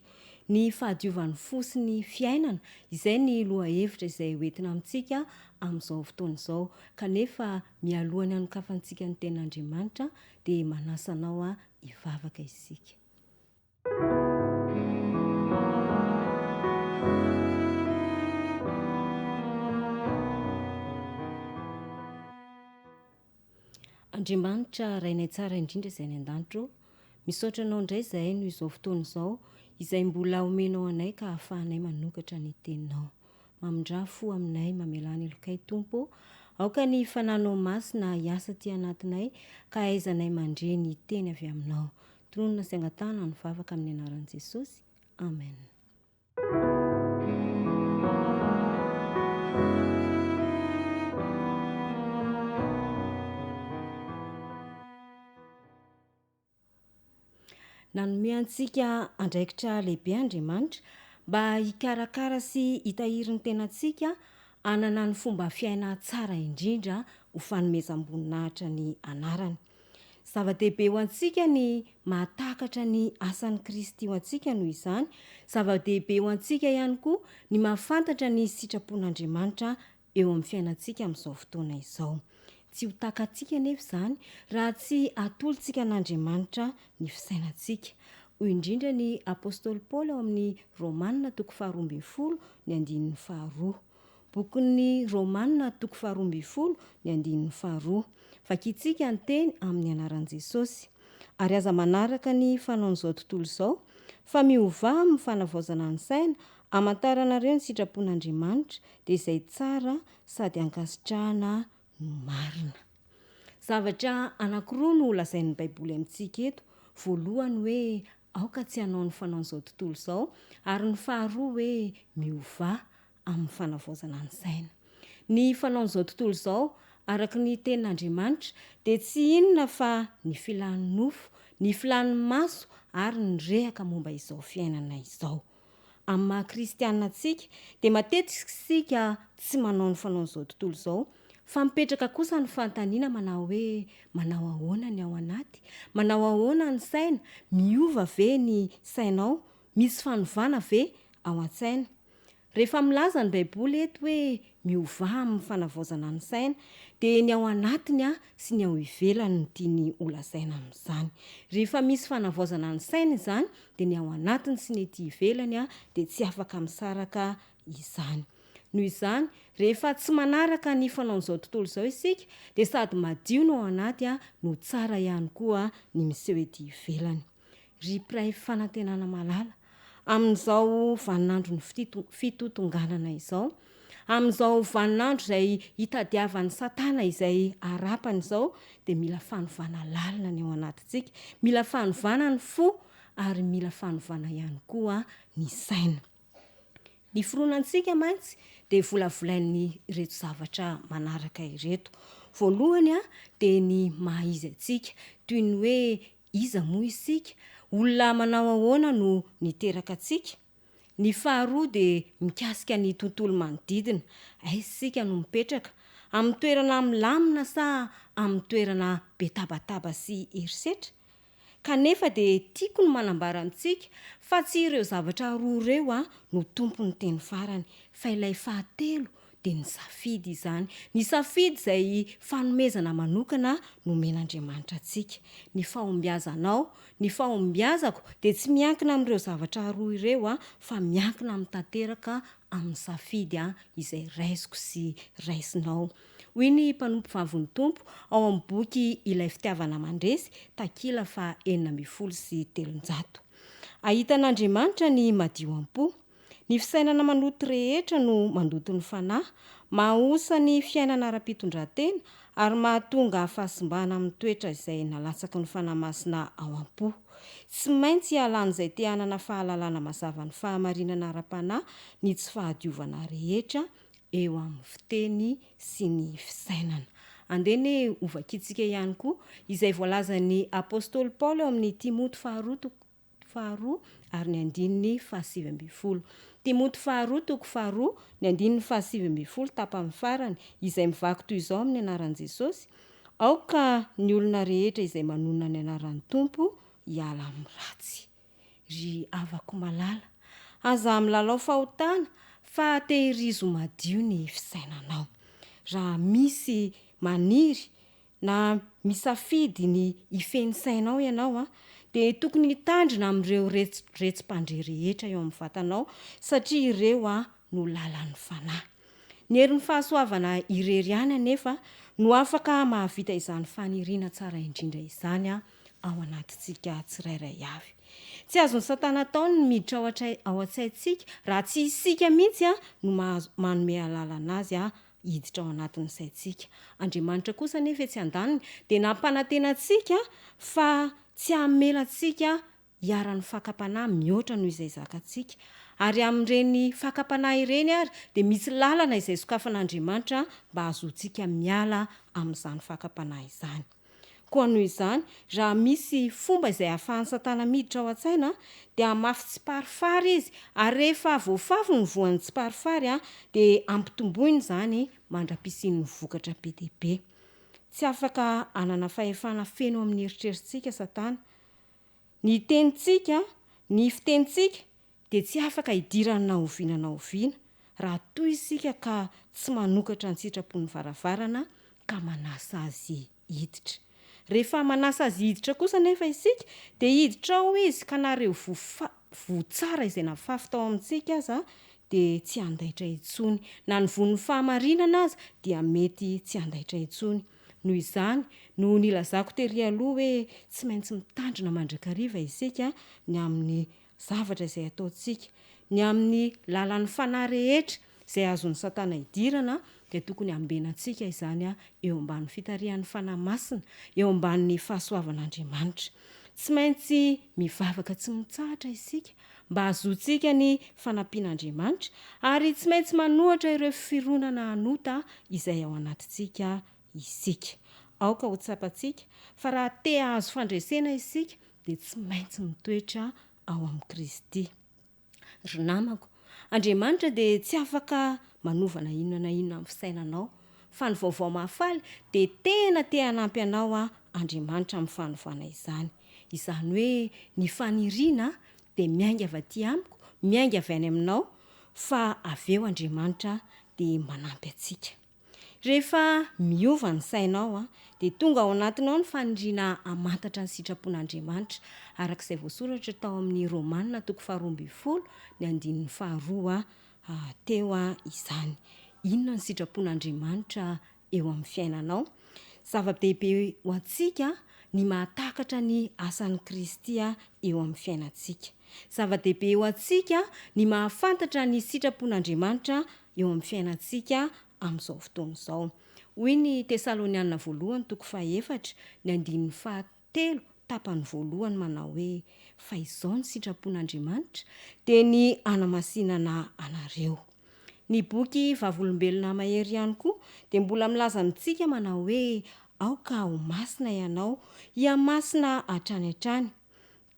S10: ny fahadiovan'ny fosy ny fiainana izay ny loha hevitra izay hoentina amintsika amin'izao fotoana izao kanefa mialohany anokafantsika ny ten'andriamanitra dia manasanao a hivavaka isika. Andriamanitra rainay tsara indrindra izay ny an-danitro, misaotra anao indray izay no izao fotoana izao izay mbola omenao anay ka ahafahanay manokatra ny teninao. Mamindrafo aminay mamelany elokay tompo, aoka ny fananao masina hiasa ty anatinay ka aizanay mandre ny teny avy aminao. Tronona sy angatana ny vavaka amin'ny anaran'i Jesosy. Amen. Nanome antsika andraikitra lehibe Andriamanitra mba hikarakara sy hitahiry ny tenantsika anana ny fomba fiaina tsara indrindra ho fanomezam-boninahitra ny anarany. Zava-dehibe ho antsika ny mahatakatra ny asan'i Kristy ho antsika noho izany. Zava-dehibe ho antsika ihany koa ny mahafantatra ny sitrapon'Andriamanitra eo amin'ny fiainantsika amin'izao fotoana izao. Tsy ho takantsika nefa izany raha tsy atolontsika n'Andriamanitra ny fisainantsika. Hoy indrindra ny apôstôly Paoly ao amin'ny Romanina 12:2. Bokin'ny Romanina 12:2. Vakitsika ny teny amin'ny anaran'i Jesosy. Ary aza manaraka ny fanaon'izao tontolo izao fa miovaha amin'ny fanavaozana ny saina hamantaranareo ny sitrapon'Andriamanitra dia izay tsara sady ankasitrahana no marina. Zavatra anankiroa no lazain'ny Baiboly amintsika eto. Voalohany hoe aoka tsy hanao ny fanaon'izao tontolo izao ary ny faharoa hoe miovaha amin'ny fanavaozana ny saina. Ny fanaon'izao tontolo izao araka ny tenin'Andriamanitra dia tsy inona fa ny filan'ny nofo, ny filan'ny maso ary ny rehaka momba izao fiainana izao. Amin'ny maha-kristianina antsika dia matetika isika tsy manao ny fanaon'izao tontolo izao fa mipetraka kosa ny fantaniana manao hoe manao ahoana ny ao anaty, manao ahoana ny saina, miova ve ny sainao, misy fanovana ve ao an-tsaina. Rehefa milaza ny Baiboly eto hoe miovaha amin'ny fanavaozana ny saina dia ny ao anatiny sy ny ao ivelany no tiany holazaina amin'izany. Rehefa misy fanavaozana ny saina izany dia ny ao anatiny sy ny ety ivelany dia tsy afaka misaraka izany. Noho izany, rehefa tsy manaraka ny fanaon'izao tontolo izao isika dia sady madio no ao anaty no tsara ihany koa ny miseho ety ivelany. Ry mpiray fanantenana malala, amin'izao vaninandro ny fitotonganana izao, amin'izao vaninandro izay hitadiavan'ny Satana izay harapany izao dia mila fanovana lalina ny ao anatintsika, mila fanovana ny fo ary mila fanovana ihany koa ny saina. Ny fironantsika maintsy dia volavolain'ny ireto zavatra manaraka ireto. Voalohany dia ny mahaizy antsika, toy ny hoe iza moa isika, olona manao ahoana no niteraka antsika. Ny faharoa dia mikasika ny tontolo manodidina, aiza isika no mipetraka, amin'ny toerana milamina sa amin'ny toerana be tabataba sy herisetra. Kanefa dia tiako ny manambara antsika fa tsy ireo zavatra roa ireo no tompony teny farany, fa ilay fahatelo dia ny safidy izany. Ny safidy izay fanomezana manokana no men'Andriamanitra antsika. Ny fahombiazanao, ny fahombiazako dia tsy miankina amin'ireo zavatra roa ireo fa miankina amin'ny tanteraka amin'ny safidy izay raisiko sy raisinao. Hoy ny mpanompo vavon'ny tompo ao amin'ny boky ilay fitiavana mandresy takila fa 9:7. Ahitan'Andriamanitra ny madioam-po. Ny fisainana manoto rehetra no mandoto ny fanahy, mahosa ny fiainana ara-pitondran-tena ary mahatonga fahasimbana amin'ny toetra izay nalatsaky ny fanahy masina ao am-po. Tsy maintsy halan'izay te hanana fahalalana mazava ny fahamarinana ara-panahy ny tsy fahadiovana rehetra eo amin'ny fiteny sy ny fisainana. Andeny hovakitsika ihany koa izay voalazan'ny apôstôly Paoly ao amin'ny Timoty faharoa ary ny andininy fahasivy amby folo. Timoty faharoa toko faharoa ny andininy fahasivy amby folo tapany farany izay mivaky toy izao amin'ny anaran'i Jesosy. Aoka ny olona rehetra izay manonona ny anaran'ny tompo hiala amin'ny ratsy. Ry avako malala, aza milalao fahotana fa tehirizo madio ny fisainanao. Raha misy maniry na misafidy ny ifeny sainao ianao dia tokony hitandrina amin'ireo retsim-pandre rehetra eo amin'ny vatanao satria ireo no lalan'ny fanahy. Ny herin'ny fahasoavana irery ihany anefa no afaka mahavita izany faniriana tsara indrindra izany ao anatintsika tsirairay avy. Tsy azon'ny Satana taony ny miditra ao an-tsaintsika raha tsy isika mihitsy no manome alala anazy hiditra ao anatin'ny saintsika. Andriamanitra kosa anefa etsy an-daniny dia nampanantenantsika fa tsy hamelantsika hiara-ny fakapanahy mihoatra noho izay zakantsika. Ary amin'ireny fakapanahy ireny ary dia misy lalana izay sokafan'Andriamanitra mba hahazoantsika miala amin'izany fakapanahy izany. Koa noho izany, raha misy fomba izay ahafahan'ny Satana miditra ao an-tsaina dia mafy tsiparifary izy ary rehefa voafafy ny voan'ny tsiparifary dia ampitomboiny izany mandra-pisian'ny vokatra be dia be. Tsy afaka anana fahefana feno amin'ny eritrerintsika Satana. Ny tenintsika, ny fitenitsika dia tsy afaka hidirana na oviana na oviana raha toy isika ka tsy manokatra ny sitrapon'ny varavarana ka manasa azy hiditra. Rehefa manasa azy hiditra kosa nefa isika dia hiditra ao izy ka nareo votsara izay nafafy tao amintsika aza dia tsy handaitra intsony. Na ny von'ny fahamarinana aza dia mety tsy handaitra intsony. Noho izany no nilazako tery aloha hoe tsy maintsy mitandrina mandrakariva isika ny amin'ny zavatra izay ataontsika, ny amin'ny lalan'ny fanahy rehetra izay azon'ny Satana hidirana dia tokony hambenantsika izany eo ambanin'ny fitarihan'ny fanahy masina, eo ambanin'ny fahasoavan'Andriamanitra. Tsy maintsy mivavaka tsy mitsahatra isika mba hazoantsika ny fanampian'Andriamanitra ary tsy maintsy manohatra ireo fironana anota izay ao anatintsika isika. Aoka ho tsapantsika fa raha te hahazo fandresena isika dia tsy maintsy mitoetra ao amin'ny Kristy. Ry namako, Andriamanitra dia tsy afaka manovana inona na inona amin'ny fisainanao fa ny vaovao mahafaly dia tena te hanampy anao Andriamanitra amin'ny fanovana izany. Izany hoe ny faniriana dia miainga avy aty amiko, miainga avy any aminao fa avy eo Andriamanitra dia manampy antsika. Rehefa miova ny sainao dia tonga ao anatinao ny faniriana hamantatra ny sitrapon'Andriamanitra arak'izay voasoratra tao amin'ny Romanina toko 12 ny andininy 2 teo izany. Inona ny sitrapon'Andriamanitra eo amin'ny fiainanao? Zava-dehibe ho antsika ny mahatakatra ny asan'ny Kristy eo amin'ny fiainantsika. Zava-dehibe ho antsika ny mahafantatra ny sitrapon'Andriamanitra eo amin'ny fiainantsika amin'izao fotoana izao. Hoy ny Tesalonianina 1 toko 4 ny andininy 7 tapany 1 manao hoe fa izao ny sitrapon'Andriamanitra dia ny hanamasinana anareo. Ny boky Vavolombelona Mahery ihany koa dia mbola milaza amintsika manao hoe aoka ho masina ianao, hiamasina hatrany hatrany,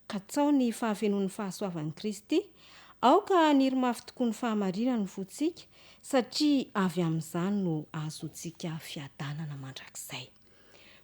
S10: ka tsao ny fahafenoan'ny fahasoavan'i Kristy. Aoka niromafy tokoa ny fahamarinana ny fontsika satria avy amin'izany no ahazoantsika fiadanana mandrakizay.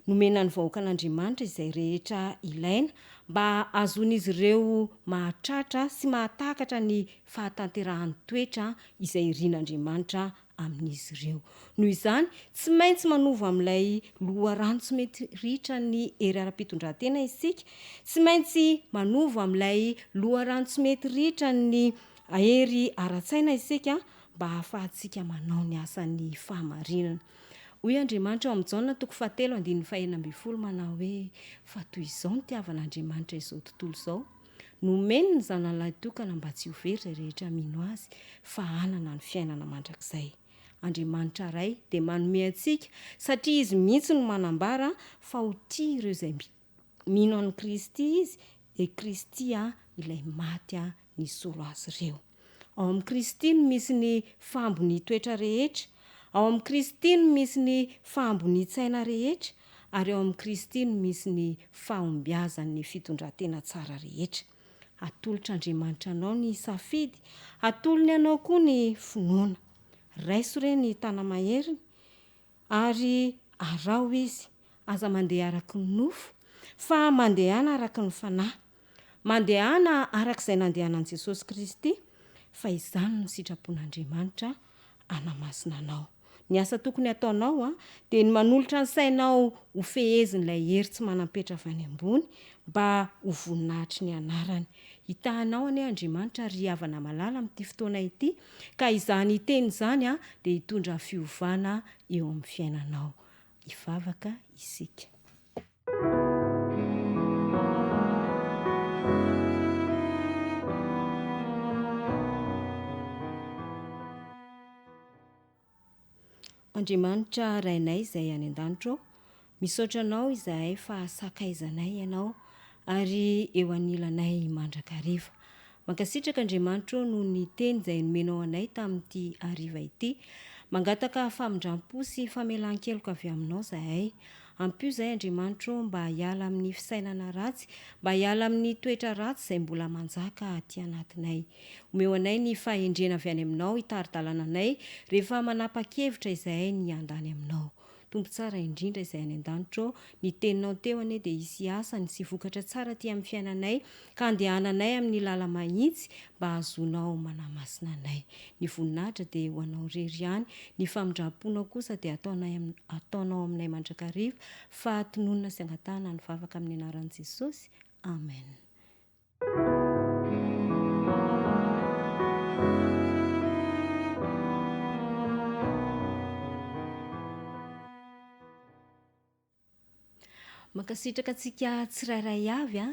S10: Nomena ny vahoaka an'Andriamanitra izay rehetra ilaina mba ahazoan'izy ireo mahatratra sy mahatakatra ny fahatanterahan'ny toetra izay irian'Andriamanitra amin'izy ireo. Noho izany, tsy maintsy manova amin'ilay loharano tsy mety ritra ny hery ara-pitondran-tena isika, tsy maintsy manova amin'ilay loharano tsy mety ritra ny hery ara-tsaina isika mba hahafahantsika manao ny asan'ny fahamarinana. Hoy Andriamanitra ao amin'ny Jaona toko 7:12 manao hoe fa toy izao ny tiavan'Andriamanitra izao tontolo izao, nomeny ny zanan'ilay tokana mba tsy ho very izay rehetra mino azy fa hanana ny fiainana mandrakizay. Andriamanitra ray dia manome antsika satria izy mihitsy no manambara fa ho tia ireo izay mino an'i Kristy izy dia Kristy ilay maty nisolo azy ireo. Ao amin'ny Kristy no misy ny fambony toetra rehetra, ao amin'ny Kristy no misy ny fambony tsaina rehetra ary ao amin'ny Kristy no misy ny fahombiazan'ny fitondran-tena tsara rehetra. atolotr'andriamanitra anao ny safidy, atolony anao koa ny finoana. Raiso ireny tana maheriny ary arao izy aza mandeha araky ny nofo fa mandehana araky ny fanahy, mandehana arak'izay nandehanan' Jesosy Kristy, fa izany no sitrapon'Andriamanitra anamasina anao. Ny asa tokony ataonao dia ny manolotra ny sainao ho fehezin'ilay hery tsy manampetra avy any ambony mba ho voninahitry ny anarany. Hitahanao anie Andriamanitra ry havana malala amin'ity fotoana ity, ka izany hiteny izany dia hitondra fiovana eo amin'ny fiainanao. Hivavaka isika. Andriamanitra rainay izay any an-danitro, misaotra anao izahay fa sakaizanay ianao ary eo anilanay mandrakariva. Mankasitraka Andriamanitra noho ny teny izay nomenao anay tamin'ity hariva ity. Mangataka famindram-po sy famelan-keloka avy aminao zahay. Ampio izay Andriamanitra mba hiala amin'ny fisainana ratsy, mba hiala amin'ny toetra ratsy izay mbola manjaka aty anatinay. Omeo anay ny fahendrena avy any aminao hitari-dalana anay rehefa manapa-kevitra izahay ny andany aminao. Tompo tsara indrindra izay any an-danitro, ny teninao teo anie dia hisy asany sy vokatra tsara aty amin'ny fiainanay, ka andehananay amin'ny lala mahitsy mba hazonao manamasina anay. Ny voninahitra dia ho anao rery ihany, ny famindram-ponao kosa dia ataonao aminay mandrakariva, fa tononona sy angatahana ny vavaka amin'ny anaran'i Jesosy. Amen. Mankasitraka antsika tsirairay avy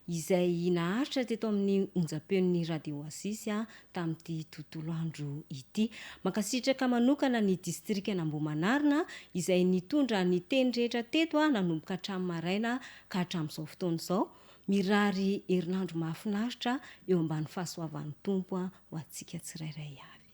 S10: izay naharitra teto amin'ny onjam-peon'ny radio Asisy tamin'ity tontolo andro ity. Mankasitraka manokana ny distrika n'Ambohimanarina izay nitondra ny teny rehetra teto nanomboka hatramin'ny maraina ka hatramin'izao fotoana izao. Mirary herinandro mahafinaritra eo ambany fahasoavan'ny Tompo ho antsika tsirairay avy.